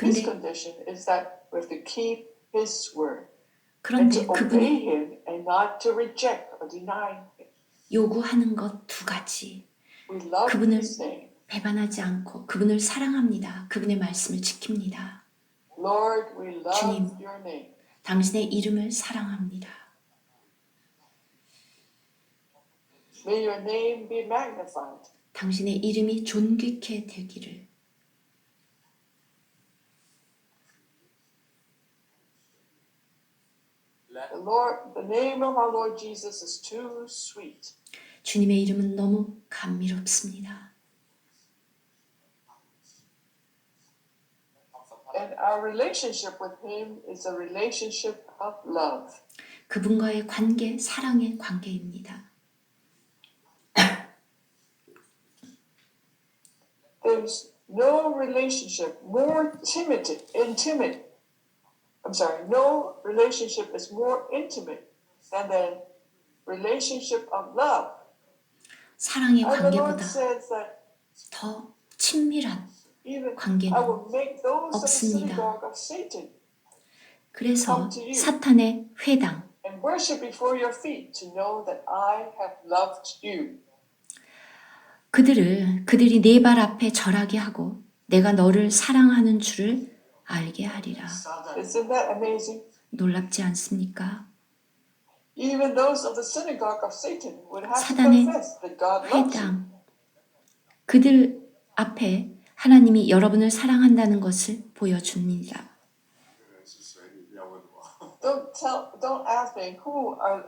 His 근데 condition is that we have to keep His word and 그런데 to obey 그분이 Him and not to reject or deny Him. 요구하는 것 두 가지 We love 그분을 His name. 배반하지 않고 그분을 사랑합니다. 그분의 말씀을 지킵니다. Lord, we love 주님. your name. 당신의 이름을 사랑합니다. May your name be magnified. 당신의 이름이 존귀케 되기를 The name of our Lord Jesus is too sweet. 주님의 이름은 너무 감미롭습니다. And our relationship with Him is a relationship of love. 그분과의 관계, 사랑의 관계입니다. There's no relationship more no relationship is more intimate than the relationship of love. 사랑의 And the Lord 관계보다 says that 더 친밀한 even 관계는 I will make those of the 없습니다. synagogue of Satan 그래서 사탄의 회당, and worship before your feet to know that I have loved you. 그들이 네 발 앞에 절하게 하고 내가 너를 사랑하는 줄을 알게 하리라.撒旦 Isn't that amazing? 놀랍지 않습니까? Even those of the synagogue of Satan would have to 사단의 confess that God loves you. 회당, 그들 앞에 하나님이 여러분을 사랑한다는 것을 보여줍니다. 这个人是谁？你不要问我。 Don't ask me who are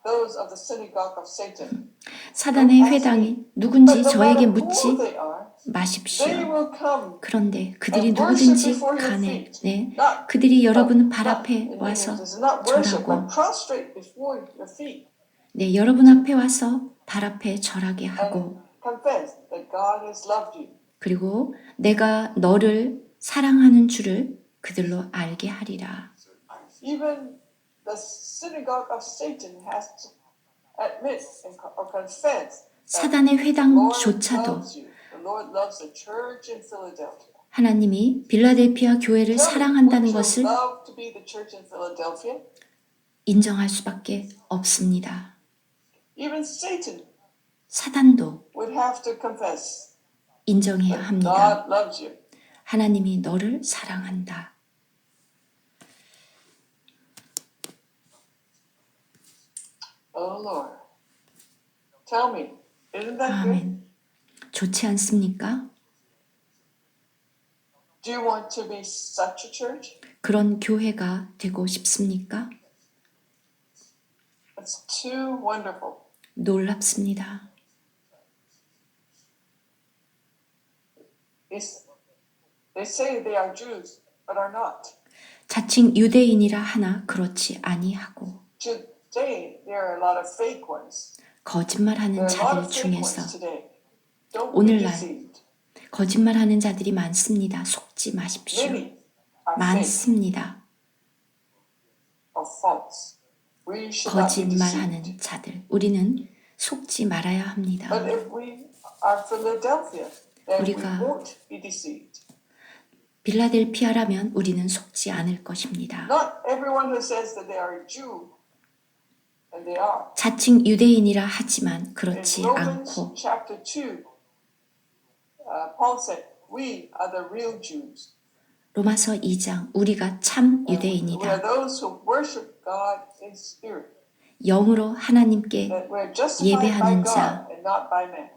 those of the synagogue of Satan. 사단의 회당이 누군지 저에게 묻지 who they are, they 마십시오. will come. 그런데 그들이 누구든지 간에 그들이 여러분 발 앞에 와서 절하고 prostrate before your feet 여러분 앞에 와서 발 앞에 절하게 하고 confess that God has loved you. 그리고 내가 너를 사랑하는 줄을 그들로 알게 하리라. Even the synagogue of Satan has to admit or confess that 사단의 the Lord 회당조차도 loves you. The Lord loves the church in Philadelphia. 하나님이 빌라델피아 교회를 사랑한다는 Would you 것을 love to be the church in Philadelphia? 인정할 수밖에 없습니다. Even Satan 사단도 would have to confess 인정해야 that 합니다. God loves you. 하나님이 너를 사랑한다. Oh Lord, tell me, isn't that good? 아멘. 좋지 않습니까? Do you want to be such a church? 그런 교회가 되고 싶습니까? It's too wonderful. 놀랍습니다. They say they are Jews, but are not. 자칭 유대인이라 하나 그렇지 아니하고 Today, there are a lot of fake ones. 거짓말하는 There are a lot 자들 of fake 중에서 ones today. Don't be 오늘날 deceived. 거짓말하는 자들이 많습니다. 속지 마십시오. Many are fake 많습니다. or false. We should not be deceived. 거짓말하는 자들. 우리는 속지 말아야 합니다. But if we are Philadelphia, then we 우리가 won't be deceived. 빌라델피아라면 우리는 속지 않을 것입니다. Not everyone who says that they are a Jew, and they are. 자칭 유대인이라 하지만 In 그렇지 Romans 않고 chapter 2, Paul said, we are the real Jews. 로마서 2장 우리가 참 We are 유대인이다. those who worship God in spirit. 영으로 하나님께 That we're justified by 예배하는 God 자. and not by man.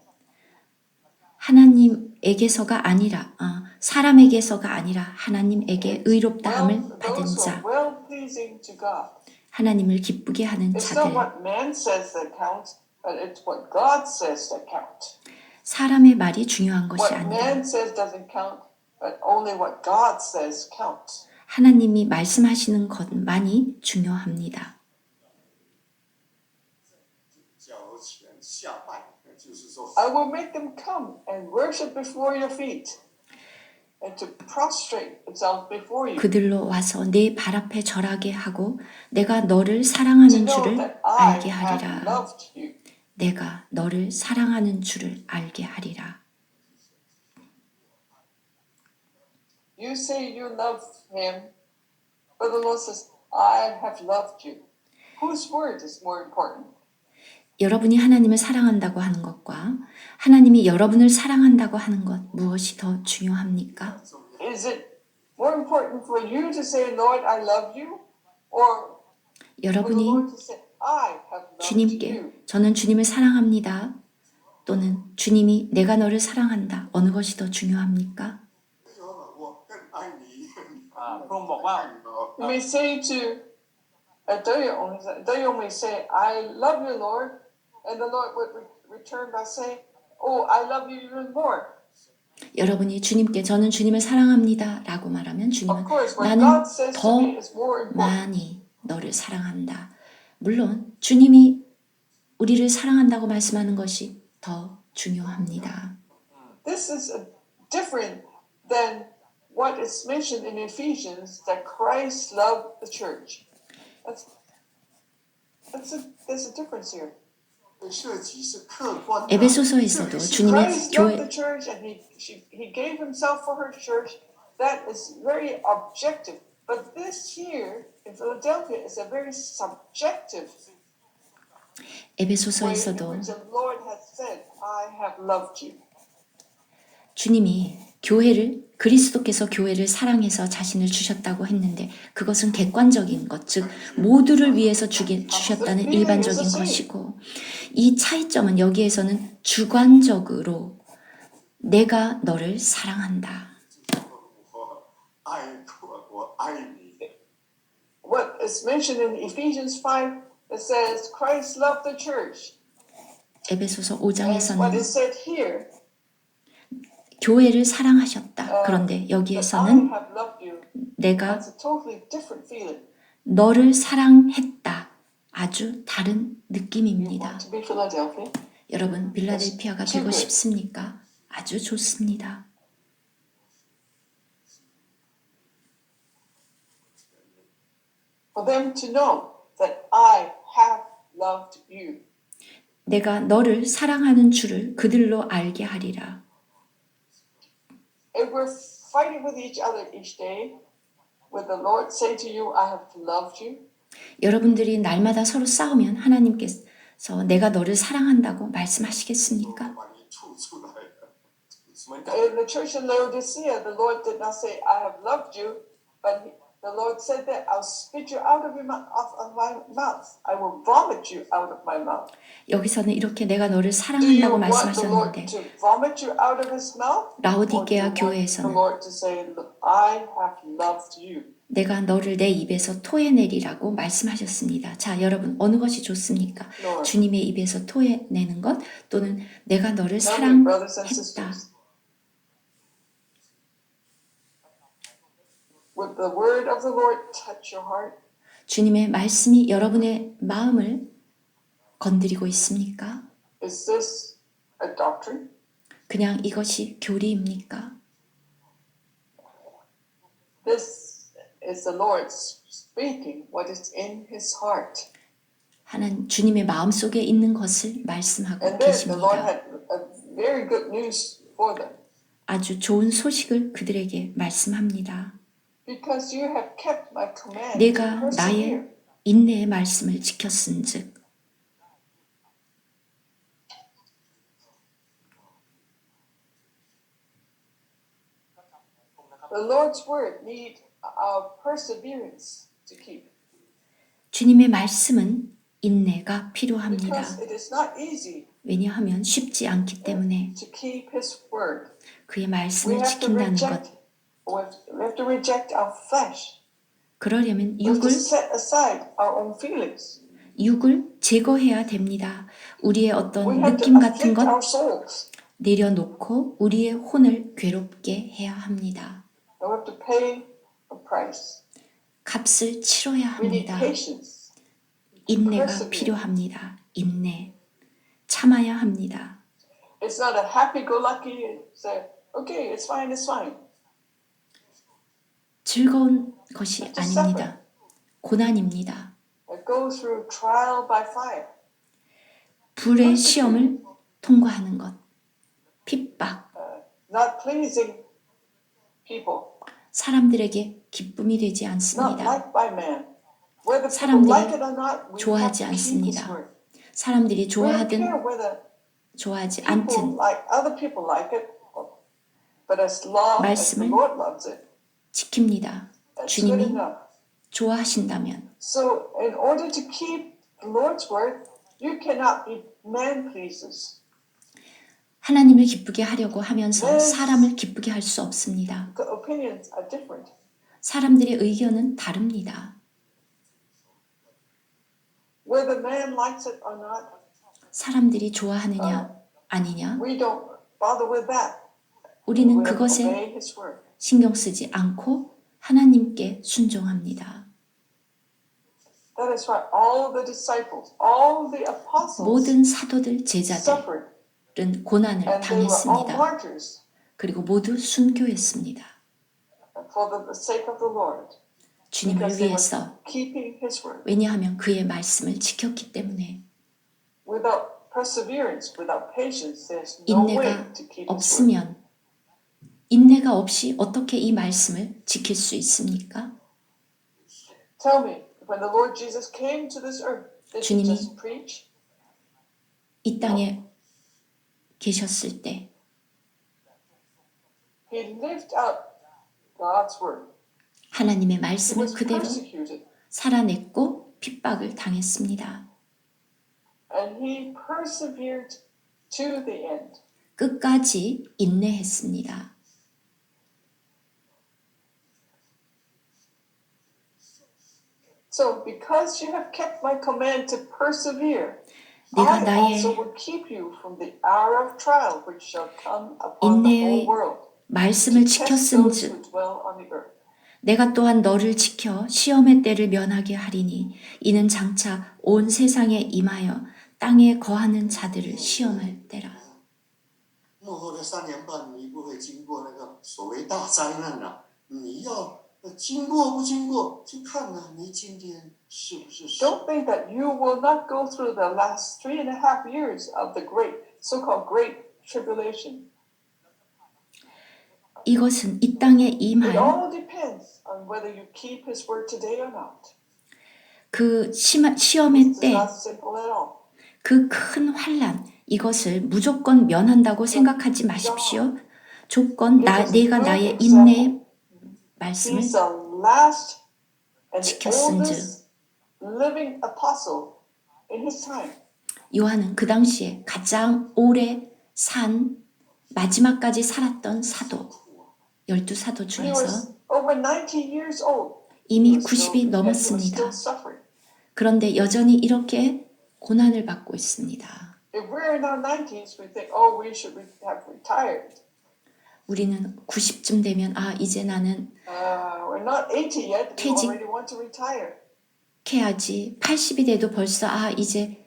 하나님에게서가 아니라 사람에게서가 아니라 하나님에게 의롭다함을 받은 Those who 자. are well pleasing to God. 하나님을 기쁘게 하는 It's not 자들. what man says that counts, but it's what God says that counts. 사람의 말이 중요한 것이 What 아니라 man says doesn't count, but only what God says counts. 하나님이 말씀하시는 것만이 중요합니다. 脚前下拜，就是说 I will make them come and worship before your feet, and to prostrate themselves before you. 그들로 와서 내 발 앞에 절하게 하고 내가 너를 To 사랑하는 know 줄을 that I 알게 have 하리라. loved you. 내가 너를 사랑하는 줄을 알게 하리라. You say you love him, but the Lord says, I have loved you. Whose word is more important? 여러분이 하나님을 사랑한다고 하는 것과 하나님이 여러분을 사랑한다고 하는 것 무엇이 더 중요합니까? Is it more important for you to say, Lord, I love you? Or for the 여러분이 Lord to say, I have loved you? 주님께 저는 주님을 사랑합니다. 또는 주님이 내가 너를 사랑한다. 어느 것이 더 중요합니까? 我更爱你。 พระองค์บอกว่า You may say to Doyo may say, I love you, Lord. And the Lord would return by saying, oh, I love you even more. 여러분이 주님께 저는 주님을 사랑합니다. 라고 말하면 주님은 Of course, what 나는 God says to 더 me is more important. 많이 너를 사랑한다. 물론 주님이 우리를 사랑한다고 말씀하는 것이 더 중요합니다. This is different than what is mentioned in Ephesians that Christ loved the church. There's a difference here. 涉及是客观的。 에베소서에서도 주님의 Christ loved 교회 the church and he gave himself for her church. That is very objective. But this here in Philadelphia is a very subjective way in 에베소서에서도 which the Lord has said, I have loved you. 주님이 그리스도께서 교회를 사랑해서 자신을 주셨다고 했는데 그것은 객관적인 것, 즉 모두를 위해서 주셨다는 일반적인 것이고 이 차이점은 여기에서는 주관적으로 내가 너를 사랑한다. 我爱过，我爱你。 What is mentioned in Ephesians 5, it says Christ loved the church. 에베소서 And what 5장에서는 is said here, 교회를 사랑하셨다. 그런데 that I 여기에서는 have loved you, 내가 that's a totally different feeling. 너를 사랑했다. 아주 다른 You 느낌입니다. want to be Philadelphia? 여러분, 빌라델피아가 That's 되고 good. 싶습니까? 아주 좋습니다. For them to know that I have loved you. 내가 너를 사랑하는 줄을 그들로 알게 하리라. If we're fighting with each other each day, will the Lord say to you, I have loved you? 여러분들이 날마다 서로 싸우면 하나님께서 내가 너를 사랑한다고 말씀하시겠습니까? 把你吐出来了。 เหมือนกับ In the church in Laodicea, the Lord did not say, I have loved you, but the Lord said that I'll spit you out of my mouth. I will vomit you out of my mouth. 여기서는 이렇게 내가 너를 Do you 사랑한다고 want the Lord 말씀하셨는데 to vomit you out of his mouth? Or do 라오디게아 you want the 교회에서는 Lord to say, Look, I have loved you? 내가 너를 내 입에서 토해내리라고 말씀하셨습니다. 자, 여러분 어느 것이 좋습니까? Lord. 주님의 입에서 토해내는 것 또는 내가 너를 Tell me, brothers and 사랑했다. sisters, would the word of the Lord touch your heart? 주님의 말씀이 여러분의 마음을 건드리고 있습니까? Is this a doctrine? 그냥 이것이 교리입니까? This is the Lord speaking what is in his heart. 하나님 주님의 마음 속에 있는 것을 말씀하고 And then the Lord 계십니다. had a very good news for them. 아주 좋은 소식을 그들에게 말씀합니다. Because you have kept my command to 내가 persevere. 나의 인내의 말씀을 지켰은즉 The Lord's word need our perseverance to keep. 주님의 말씀은 인내가 필요합니다. Because it is not easy 왜냐하면 쉽지 않기 때문에 to keep his word. 그의 We 말씀을 have to 지킨다는 reject. 것. We have to reject our flesh. 그러려면 We have to set aside our own feelings. 육을 제거해야 됩니다. 우리의 We 어떤 have to 느낌 같은 afflict 것 our souls. 내려놓고 우리의 혼을 괴롭게 해야 합니다. And we have to pay a price. 값을 치러야 We need 합니다. patience. 인내가 persevere. 필요합니다. 인내. 참아야 합니다. It's not a happy-go-lucky say, okay, it's fine, it's fine. 즐거운 것이 아닙니다. 고난입니다. It goes through trial by fire. 불의 시험을 통과하는 것. 핍박. Not pleasing people. 사람들에게 기쁨이 되지 Not 않습니다. liked by man. Whether people 사람들이 like it or not, we have 좋아하지 to keep his 않습니다. word. 사람들이 We don't 좋아하든 care whether 좋아하지 people 않든 like other people like it, but as long as the 말씀을 Lord loves it, 지킵니다. that's good 주님이 enough. 좋아하신다면 So, in order to keep the Lord's word, you cannot be man pleasers. 하나님을 기쁘게 하려고 하면서 사람을 기쁘게 할 수 없습니다. The opinions are different. 사람들의 의견은 다릅니다. Whether man likes it or not, 사람들이 좋아하느냐 아니냐 we don't bother with that. 우리는 We have to 그것에 obey his word. 신경 쓰지 않고 하나님께 순종합니다. That is why all the disciples, all the apostles 모든 사도들 제자들은 suffered, 고난을 and they were all 당했습니다. martyrs 그리고 모두 순교했습니다. for the sake of the Lord, 주님을 because they 위해서. were keeping his word. 왜냐하면 그의 말씀을 지켰기 때문에. Without perseverance, without patience, there's no way 인내가 to keep his word. 없으면 인내가 없이 어떻게 이 말씀을 지킬 수 있습니까? Tell me, when the Lord Jesus came to this earth, did he 주님이 just preach? 이 땅에 계셨을 때 he lived out God's word. 하나님의 He 말씀을 was 그대로 persecuted, 살아냈고 핍박을 당했습니다. and he persevered to the end. 끝까지 인내했습니다. So, because you have kept my command to persevere, 내가 I 나의 also will keep you from the hour of trial which shall come upon the whole 인내의 world, 말씀을 to test those 지켰은즉 who dwell on the earth. 내가 또한 너를 지켜 시험의 때를 면하게 하리니 이는 장차 온 세상에 임하여 땅에 거하는 자들을 시험할 때라. 幕后的3年半，你不会经过那个所谓大灾难啊！你要经过不经过，就看啊，你今天是不是神。 Don't think that you will not go through the last 3.5 years of the so-called great tribulation. 이것은 이 땅에 It 임할 all depends on whether you keep His word today or not. 그 시험의 It's 때 not simple at all. 그 큰 환란 이것을 무조건 면한다고 생각하지 마십시오. 조건 내가 나의 인내의 말씀을 He's the last and the 지켰은즉. oldest living apostle in his time. 요한은 그 당시에 가장 오래 산 마지막까지 살았던 사도 12사도 He 중에서 was over 90 years old. 이미 He was 90이 still- and he was 넘었습니다. still suffering. 그런데 여전히 이렇게 고난을 받고 있습니다. If we're in our 90s, we think, oh, we should have retired. 우리는 90쯤 되면 이제 나는 We're not 80 yet. We 퇴직. already want to retire. 해야지. 80이 돼도 벌써 이제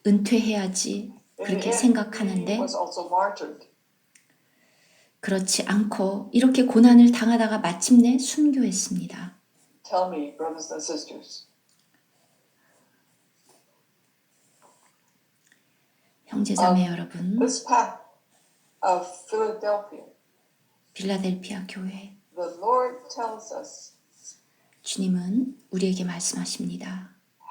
은퇴해야지. In 그렇게 the end, he 생각하는데 was also martyred. 그렇지 않고 이렇게 고난을 당하다가 마침내 순교했습니다. Tell me, brothers and sisters, 형제자매 여러분, this path of Philadelphia, 빌라델피아 교회 the Lord tells us 주님은 우리에게 말씀하십니다.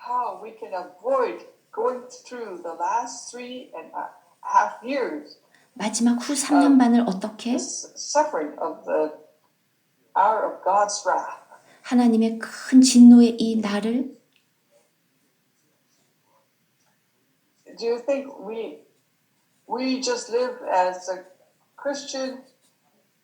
how we can avoid going through the last 3.5 years, 마지막 후 3년 반을 어떻게 this suffering of the hour of God's wrath. 하나님의 큰 진노의 이 날을 Do you think we just live as a Christian,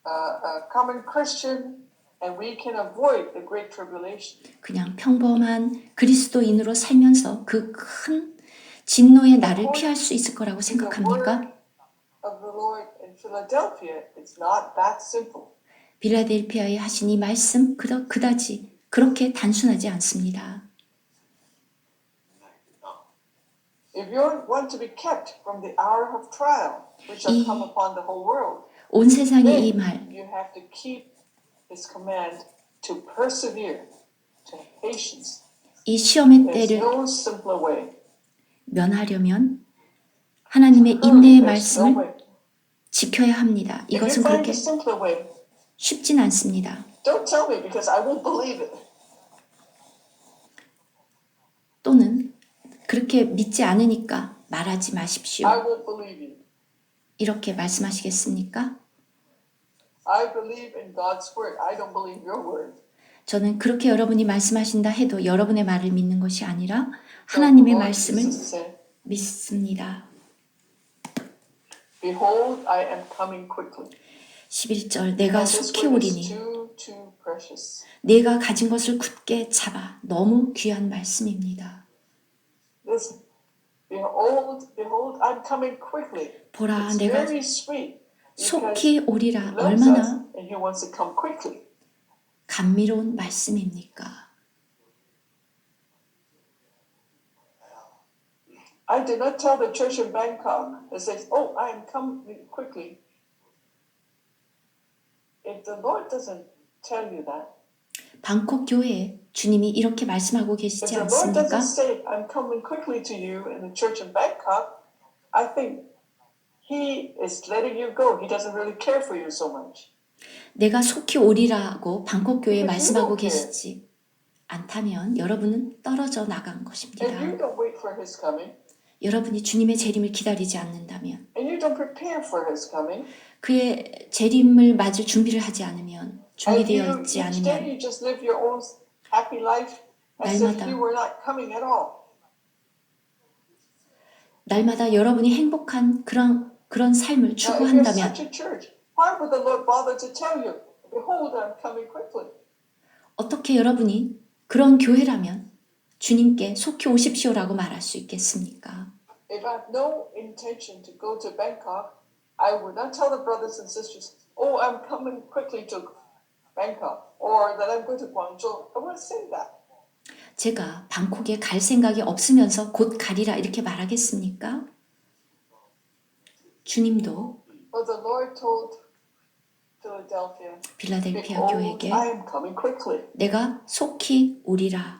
a common Christian, and we can avoid the great tribulation? 그냥 평범한 그리스도인으로 살면서 그 큰 진노의 날을 피할 수 있을 거라고 The word 생각합니까? of the Lord in Philadelphia, it's not that simple. 빌라델피아에 하신 이 말씀 그다지 그렇게 단순하지 않습니다. If you want to be kept from the hour of trial, which shall come upon the whole world, 온 세상에 then 이 말 you have to keep His command to persevere, to have patience. 이 시험의 There's 때를 no simpler way. 면하려면 하나님의 Hurry, 인내의 there's no 말씀을 way. 지켜야 합니다. If you 이것은 find 그렇게 a simpler way, 쉽진 않습니다. don't tell me because I won't believe it. 또는 그렇게 믿지 않으니까 말하지 마십시오. I won't believe you. 이렇게 말씀하시겠습니까? I believe in God's word. I don't believe your word. 저는 그렇게 여러분이 말씀하신다 해도 여러분의 말을 믿는 것이 아니라 So 하나님의 Lord 말씀을 Jesus said, 믿습니다. Behold, I am coming quickly. 11절 내가 And this 속히 word is 오리니 too precious. 내가 가진 것을 굳게 잡아 너무 귀한 말씀입니다. Listen, behold, I'm coming quickly. 보라 It's 내가 very sweet because 속히 He 오리라 loves us 얼마나 and He wants to come quickly. 감미로운 말씀입니까? I did not tell the church in Bangkok that says, "Oh, I am coming quickly." If the Lord doesn't tell you that, 방콕 교회에 주님이 이렇게 말씀하고 if 계시지 the Lord 않습니까? doesn't say, "I'm coming quickly to you" in the church in Bangkok, I think He is letting you go. He doesn't really care for you so much. 내가 속히 오리라고 방콕 교회에 Because you 말씀하고 don't care. 계시지 않다면 여러분은 떨어져 나간 If 것입니다. you don't wait for His coming, 여러분이 주님의 재림을 기다리지 않는다면, and you don't prepare for his coming, 그의 재림을 맞을 준비를 하지 않으면, and 준비되어 you 있지 each day 않으면 you just live your own happy life as if 날마다 you were not coming at all. 날마다 여러분이 행복한 그런 삶을 Now, if you're 추구한다면 such a church, why would the Lord bother to tell you, behold, I'm coming quickly? 어떻게 여러분이 그런 교회라면 주님께 속히 오십시오라고 말할 수 있겠습니까? If I have no intention to go to Bangkok, I would not tell the brothers and sisters, oh, I'm coming quickly to Bangkok, or that I'm going to Guangzhou. I wouldn't say that. 제가 방콕에 갈 생각이 없으면서 곧 가리라 이렇게 말하겠습니까? 주님도 But the Lord told Philadelphia, 빌라델피아 behold, 교회에게 I am coming quickly. 내가 속히 오리라.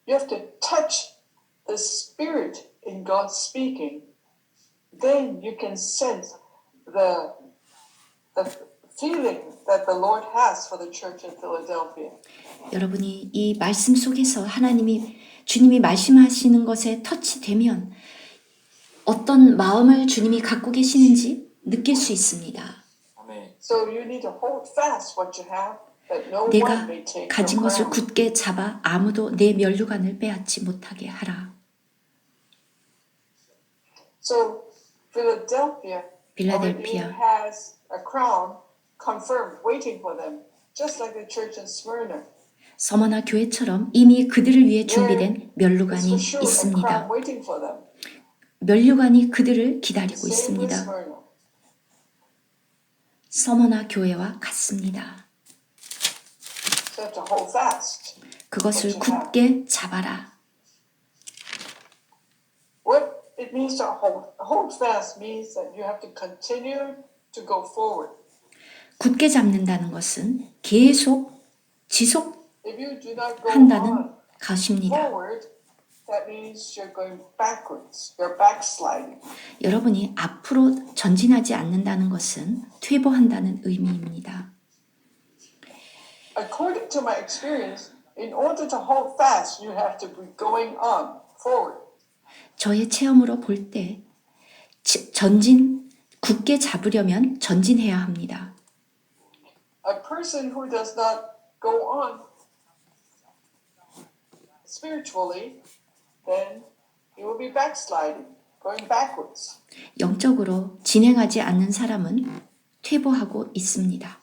You have to touch the spirit in God speaking. Then you can sense the feeling that the Lord has for the church in Philadelphia. 여러분이 이 말씀 속에서 주님이 말씀하시는 것에 터치되면 어떤 마음을 주님이 갖고 계시는지 느낄 수 있습니다. 아멘. So you need to hold fast what you have, that no one 내가 may take 가진 your 것을 crown. 굳게 잡아 아무도 내 면류관을 빼앗지 못하게 하라. So Philadelphia already 빌라델피아 has a crown confirmed, waiting for them, just like the church in Smyrna. 서머나 교회처럼 이미 그들을 위해 준비된 There's 면류관이 for sure a 있습니다. crown waiting for them. 면류관이 그들을 기다리고 Same with 있습니다. Smyrna. 서머나 교회와 같습니다. So you have to hold fast. 그것을 굳게 잡아라. What it means to hold fast means that you have to continue to go forward. 굳게 잡는다는 것은 계속 지속한다는 If you do not go on 것입니다. forward, that means you're going backwards. You're backsliding. 여러분이 앞으로 전진하지 않는다는 것은 퇴보한다는 의미입니다. According to my experience, in order to hold fast, you have to be going on forward. 저의 체험으로 볼 때 굳게 잡으려면 전진해야 합니다. A person who does not go on spiritually, then he will be backsliding, going backwards. 영적으로 진행하지 않는 사람은 퇴보하고 있습니다.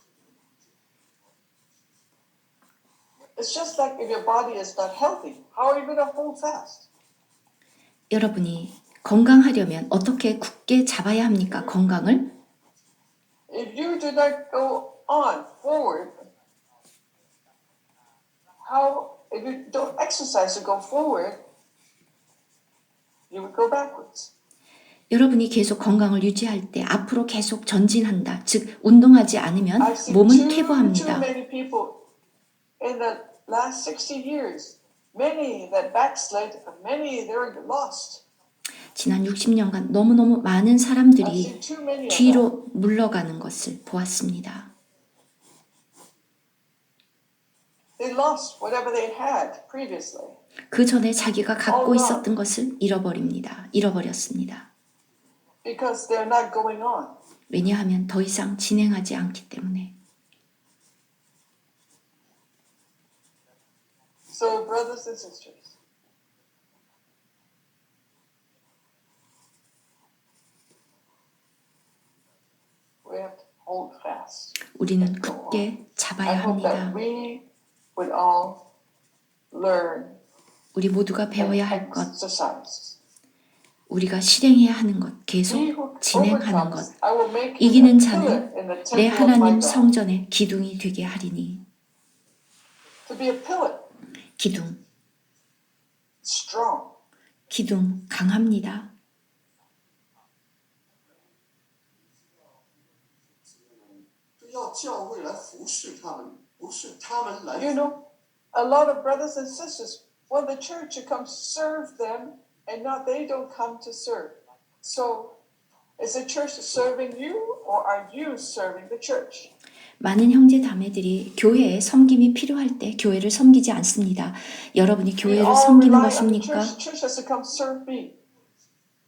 It's just like if your body is not healthy, how are you going to hold fast? 여러분이 건강하려면 어떻게 굳게 잡아야 합니까? 건강을? If you do not go on forward, if you don't exercise to go forward, you will go backwards. 여러분이 계속 건강을 유지할 때 앞으로 계속 전진한다. 즉 운동하지 않으면 I've seen 몸은 too 퇴보합니다. many people in the last 60 years, many that backslid, and many they're lost. 지난 60년간 너무너무 많은 I've 사람들이 seen too many of them. 뒤로 물러가는 것을 보았습니다. They lost whatever they had previously. 그 전에 자기가 갖고 있었던 것을 잃어버렸습니다. Because they're not going on. 왜냐하면 더 이상 진행하지 않기 때문에. So, brothers and sisters, we have to hold fast. 우리는 굳게 I 잡아야 hope that 합니다. we would all learn 우리 모두가 and 배워야 할 것, exercise. 우리가 실행해야 하는 것, He 계속 who 진행하는 것, overcomes, I will make him 이기는 a 자는 pillar in the 내 temple of my 하나님 God. 성전의 기둥이 되게 하리니. To be a pillar, 기둥, strong. 기둥 강합니다. 要教会来服侍他们，不是他们来 You know, a lot of brothers and sisters want the church to come serve them, and not they don't come to serve. So, is the church serving you, or are you serving the church? 많은 형제 자매들이 교회에 섬김이 필요할 때 교회를 섬기지 않습니다. 여러분이 We 교회를 all 섬기는 rely on the 것입니까? church. The church has to come serve me.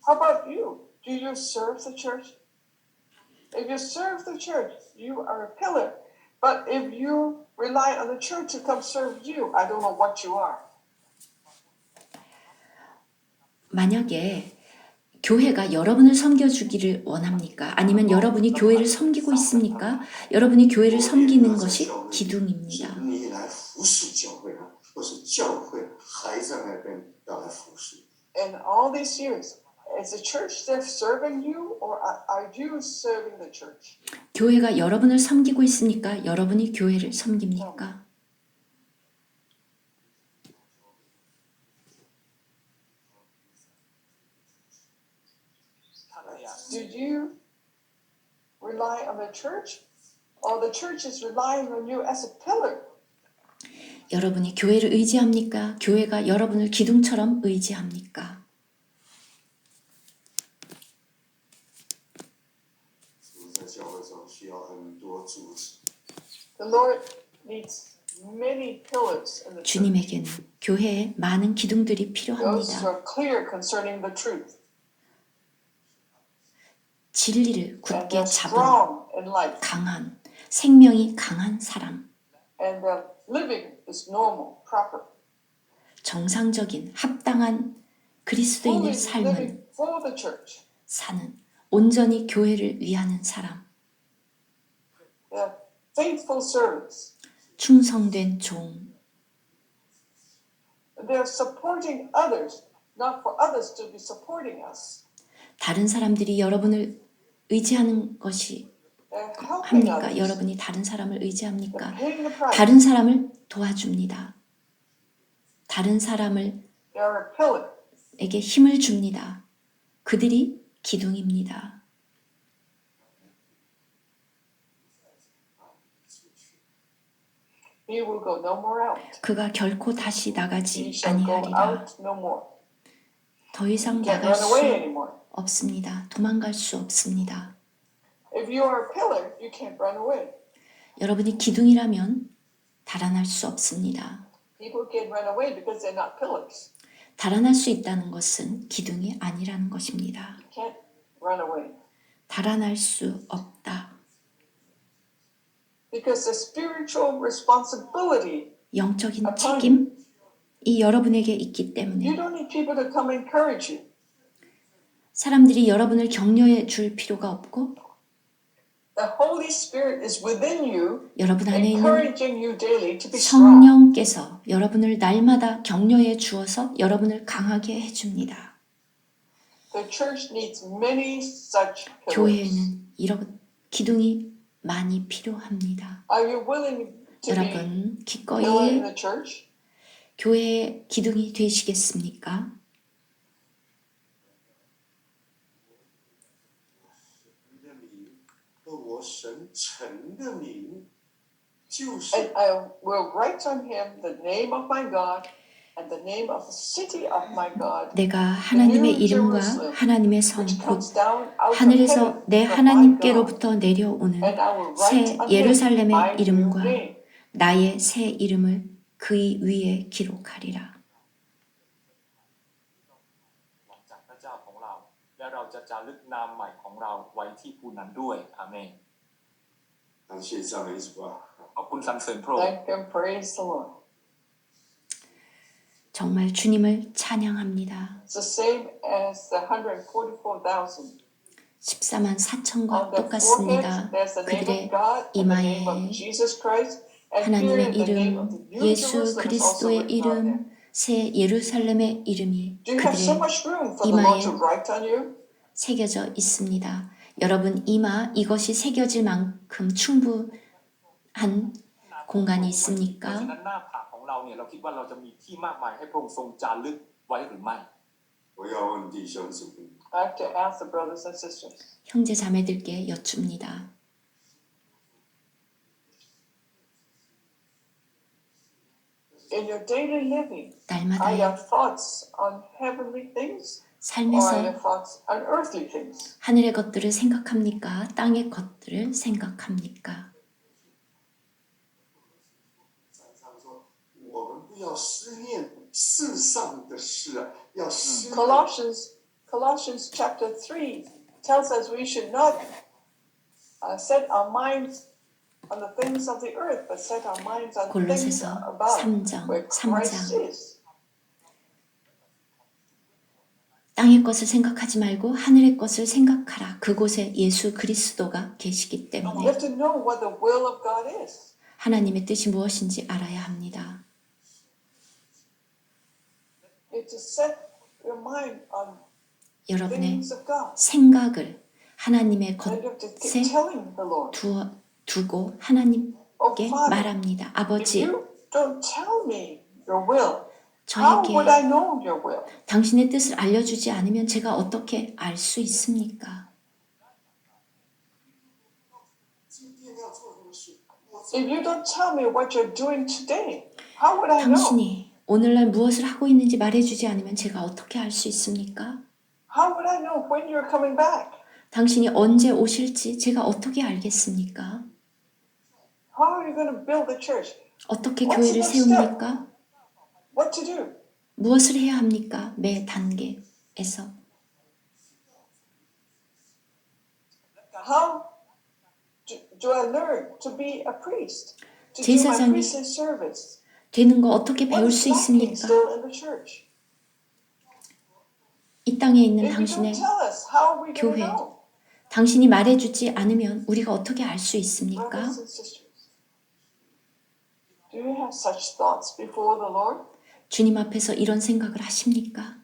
How about you? Do you serve the church? If you serve the church, you are a pillar. But if you rely on the church to come serve you, I don't know what you are. 만약에 교회가 여러분을 섬겨주기를 원합니까? 아니면 여러분이 교회를 섬기고 있습니까? 여러분이 교회를 섬기는 것이 是 기둥입니다. 你来服侍教会呢，或是教会还在那边要来服侍？ In all these years, is the church there serving you, or are you serving the church? 교회가 여러분을 섬기고 있습니까? 여러분이 교회를 섬깁니까? Do you rely on the church, or the church is relying on you as a pillar? 여러분이 교회를 의지합니까? 교회가 여러분을 기둥처럼 의지합니까? 主在教会中需要很多柱子， The Lord needs many pillars in the church. 주님에게는 교회에 많은 기둥들이 Those 필요합니다. who are clear concerning the truth, 진리를 and 굳게 they're 잡은 strong in life, 강한, 생명이 강한 사람, and their living is normal, proper. 정상적인 합당한 그리스도인의 Fully 삶을 living for the church. 사는, 온전히 교회를 위하는 사람, They're faithful servants. 충성된 종, They're supporting others, not for others to be supporting us. 다른 사람들이 여러분을 의지하는 것이 They're helping 합니까? others. 여러분이 다른 사람을 They're 의지합니까? paying the price. 다른 사람을 도와줍니다. 다른 사람을 They're a pillar. 에게 힘을 줍니다. 그들이 기둥입니다. He will go no more out. 그가 결코 다시 He 나가지 shall go 아니하리라. out no more. 더 이상 Can't 나갈 run away 수 anymore. 없습니다. 도망갈 수 없습니다. If you are a pillar, you can't run away. 여러분이 기둥이라면 달아날 수 없습니다. People can run away because they're not pillars. 달아날 수 있다는 것은 기둥이 아니라는 것입니다. You can't run away. 달아날 수 없다. Because the spiritual responsibility, 영적인 책임이 여러분에게 있기 you 때문에 don't need people to come encourage you. 사람들이 여러분을 격려해 줄 필요가 없고 The Holy Spirit is within you, 여러분 안에 있는 encouraging you daily to be strong. 성령께서 여러분을 날마다 격려해 주어서 여러분을 강하게 해줍니다. The church needs many such pillars. 교회에는 이런 기둥이 많이 필요합니다. Are you willing to be 여러분 pillar in 기꺼이 the church? 교회의 기둥이 되시겠습니까? 你的名和我神臣的名，就是 And I will write on him the name of my God and the name of the city of my God, 내가 하나님의 이름과 하나님의 성, which 곧 comes down out of 하늘에서 heaven 내 from my God. 하나님께로부터 내려오는 And I will 새 write on him 예루살렘의 my new 이름과 name. 나의 새 이름을 그의 위에 기록하리라. จากพระเจ้าของเรา และเราจะจารึกนามใหม่ของเราไว้ที่ภูนั้นด้วยอาเมน 感谢赞美主啊！ ขอบคุณสรรเสริญพระองค์ Thank and praise the Lord. 정말 주님을 찬양합니다. It's the same as the 144,000. 14만 4천과 On their 똑같습니다. foreheads, there's the name 그들의 of God and the name of 이마에 Jesus Christ. And here 하나님의 the name of 이름, the New 예수 Jerusalem is also 그리스도의 written on there. 이름, 새 예루살렘의 이름이 Do you have so 그들의 much room for the Lord to 이마에 write on you? 새겨져 있습니다. 여러분 이마 이것이 새겨질 만큼 충분한 공간이 เพราะ 있습니까? ฉะนั้นหน้าผากของเราเนี่ยเราคิดว่าเราจะมีที่มากมายให้พระองค์ทรงจารึกไว้หรือไม่ 我要问弟兄姊妹， I have to ask the brothers and sisters. 형제 자매들께 여쭙니다. In your daily living, are 날마다의 your thoughts on heavenly things or are 삶에서 your thoughts on earthly things? 하늘의 것들을 생각합니까? 땅의 것들을 생각합니까? 不要思念世上的事啊，要思念 Colossians chapter 3 tells us we should not set our minds on the things of the earth, but set our minds on things 골로새서 above, 3장, where Christ 3장. is. 땅의 것을 생각하지 말고 하늘의 것을 생각하라. 그곳에 예수 그리스도가 계시기 We 때문에 have to know what the will of God is. 하나님의 뜻이 무엇인지 알아야 합니다. You have to set your mind on 여러분의 things of God. 생각을 하나님의 And you have to 것에 keep telling the Lord, 두고 oh 하나님께 Father, 말합니다. if 아버지, you don't tell me your will, how would I 저에게 know your will? 당신의 뜻을 알려주지 않으면 제가 어떻게 알 수 있습니까? 今天要做什么事，我 If you don't tell me what you're doing today, how would I know? 당신이 오늘날 무엇을 하고 있는지 말해주지 않으면 제가 어떻게 알 수 있습니까? How would I know when you're coming back? 당신이 언제 오실지 제가 어떻게 알겠습니까? How are you going to build the church? 어떻게 What's 교회를 the next step? 세웁니까? What to do? 무엇을 해야 합니까? 매 단계에서. How do I learn to be a priest? To do my 제사장이 priestly service? 되는 거 어떻게 What 배울 is 수 lacking 있습니까? still in the church? 이 땅에 있는 If you don't 당신의 tell us, how are we going to 교회, know? 당신이 말해주지 않으면 우리가 어떻게 알 수 있습니까? Brothers and sisters, do you have such thoughts before the Lord? 주님 앞에서 이런 생각을 하십니까?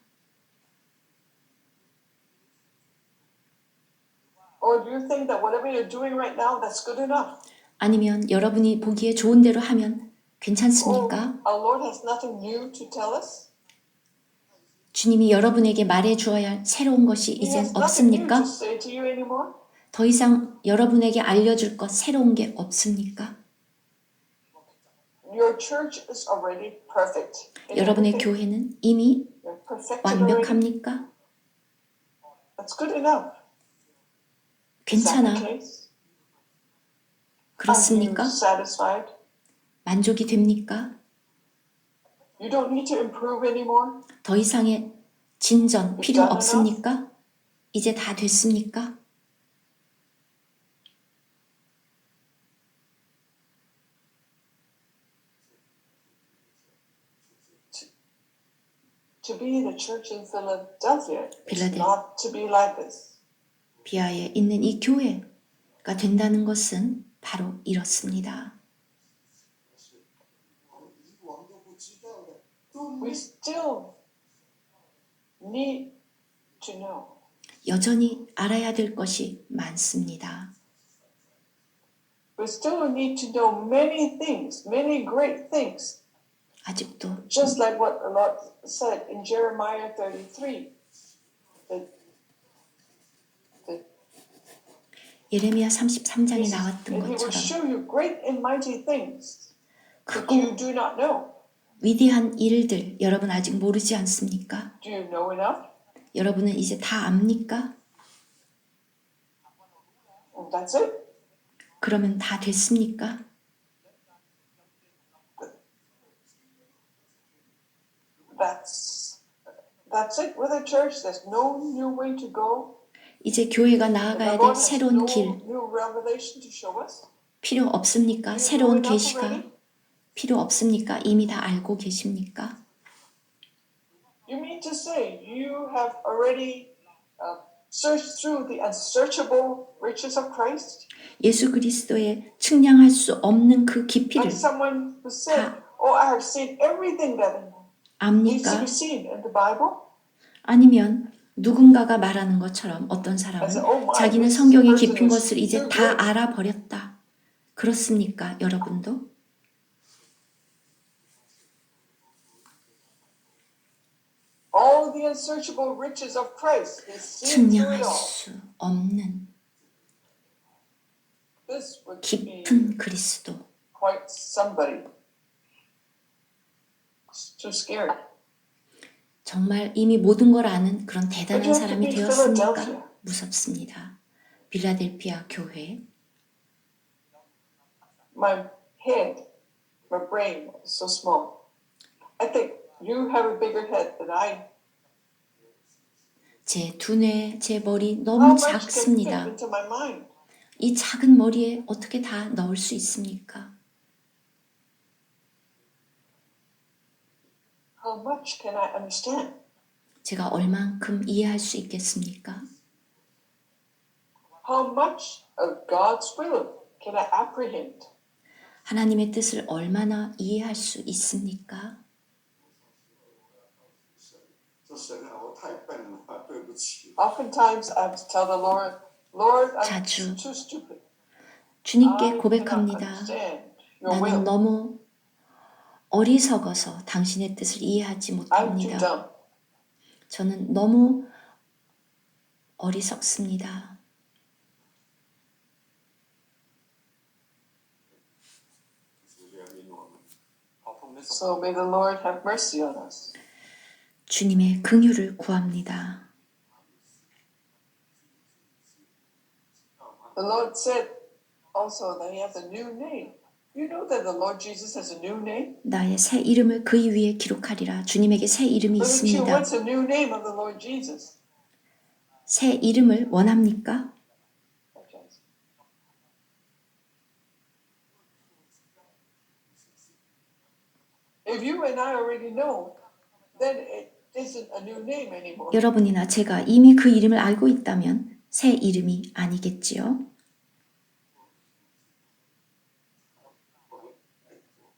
Or do you think that whatever you're doing right now, that's good enough? 아니면 여러분이 보기에 좋은 대로 하면 Oh, 괜찮습니까? our Lord has nothing new to tell us? 주님이 여러분에게 말해 주어야 할 새로운 것이 He 이젠 has nothing new to 없습니까? say to you anymore? 더 이상 여러분에게 알려줄 것 새로운 게 없습니까? Your church is already perfect. in 여러분의 everything. 교회는 이미 You're perfected already. 완벽합니까? That's good enough. Is that the 괜찮아. case? Are you 그렇습니까? satisfied? 만족이 됩니까? You don't need to improve anymore? 더 이상의 진전 You've 필요 done enough? 없습니까? 이제 다 됐습니까? To be the church in Philadelphia is Philadelphia. not to be like this. 비아에 있는 이 교회가 된다는 것은 바로 이렇습니다. 我们以往都不知道的，都 We 没 still need to know. 여전히 알아야 될 것이 많습니다. We still need to know many things, many great things. 아직도 Just like what the Lord said in Jeremiah 33. That 예레미야 33장에 나왔던 and He will 것처럼 show you great and mighty things that 크고 you do not know. 위대한 일들 여러분 아직 모르지 않습니까? Do you know enough? 여러분은 이제 다 압니까? And that's it. 그러면 다 됐습니까? That's it with the church. There's no new way to go. 이제 교회가 The 나아가야 될 Lord has 새로운 no 길 new revelation to show us. 필요 없습니까? Do you know 새로운 enough 계시가 already? 필요 없습니까? 이미 다 알고 계십니까? You mean to say you have already searched through the unsearchable riches of Christ? 예수 그리스도의 측량할 수 없는 그 깊이를 Like someone who said, "Oh, I have seen everything that needs to 압니까? be seen in the Bible." 아니면 누군가가 말하는 것처럼 어떤 사람은 자기는 성경의 깊은 것을 이제 다 알아버렸다. 그렇습니까, 여러분도? All the unsearchable riches of Christ is seen through 측량할 it all. 수 없는 This would be 깊은 그리스도. quite somebody. It's too scary. 정말 이미 모든 걸 아는 그런 대단한 But you have to 사람이 be 되었습니까? Philadelphia. 무섭습니다. 빌라델피아 교회. My head, my brain is so small. I think you have a bigger head than I. 제 두뇌, 제 머리 How 너무 much can fit 작습니다. into my mind? 이 작은 머리에 어떻게 다 넣을 수 있습니까? How much can I understand? 제가 얼만큼 이해할 수 있겠습니까? How much of God's will can I apprehend? 하나님의 뜻을 얼마나 이해할 수 있습니까? 说神啊，我太笨了，对不起。 Oftentimes I have to tell the Lord, Lord, I'm 자주 too stupid. 주님께 I cannot 고백합니다. understand your 나는 will. 너무 어리석어서 당신의 뜻을 이해하지 I'm too 못합니다. dumb. 저는 너무 어리석습니다. So may the Lord have mercy on us. 주님의 긍휼을 구합니다. The Lord said also that He has a new name. You know that the Lord Jesus has a new name? 나의 새 이름을 그의 위에 기록하리라. 주님에게 새 이름이 Brother Chu, 있습니다. what's the new name of the Lord Jesus? 새 이름을 원합니까? If you and I already know, then it isn't a new name anymore. 여러분이나 제가 이미 그 이름을 알고 있다면 새 이름이 아니겠지요?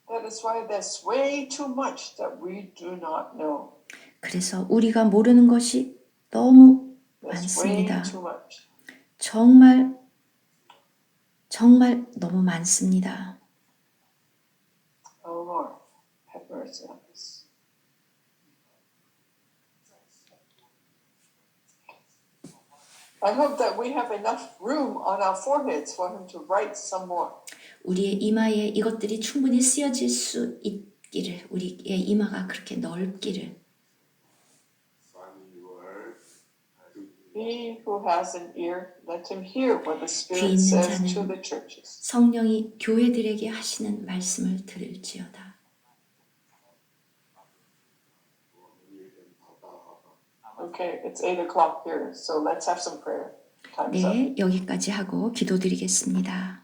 That is why there's way too much that we do not know. 그래서 우리가 모르는 것이 너무 There's way 많습니다. too much. 정말 너무 많습니다. Oh Lord, have mercy on us. I hope that we have enough room on our foreheads for him to write some more. 우리의 이마에 이것들이 충분히 쓰여질 수 있기를, 우리의 이마가 그렇게 넓기를. He who has an ear, let him hear what the 귀 Spirit 있는 says to 자는 the churches. 성령이 교회들에게 하시는 말씀을 들을지어다. Okay, it's 8 o'clock here, so let's have some prayer. Time's up. 네, 여기까지 하고 기도드리겠습니다.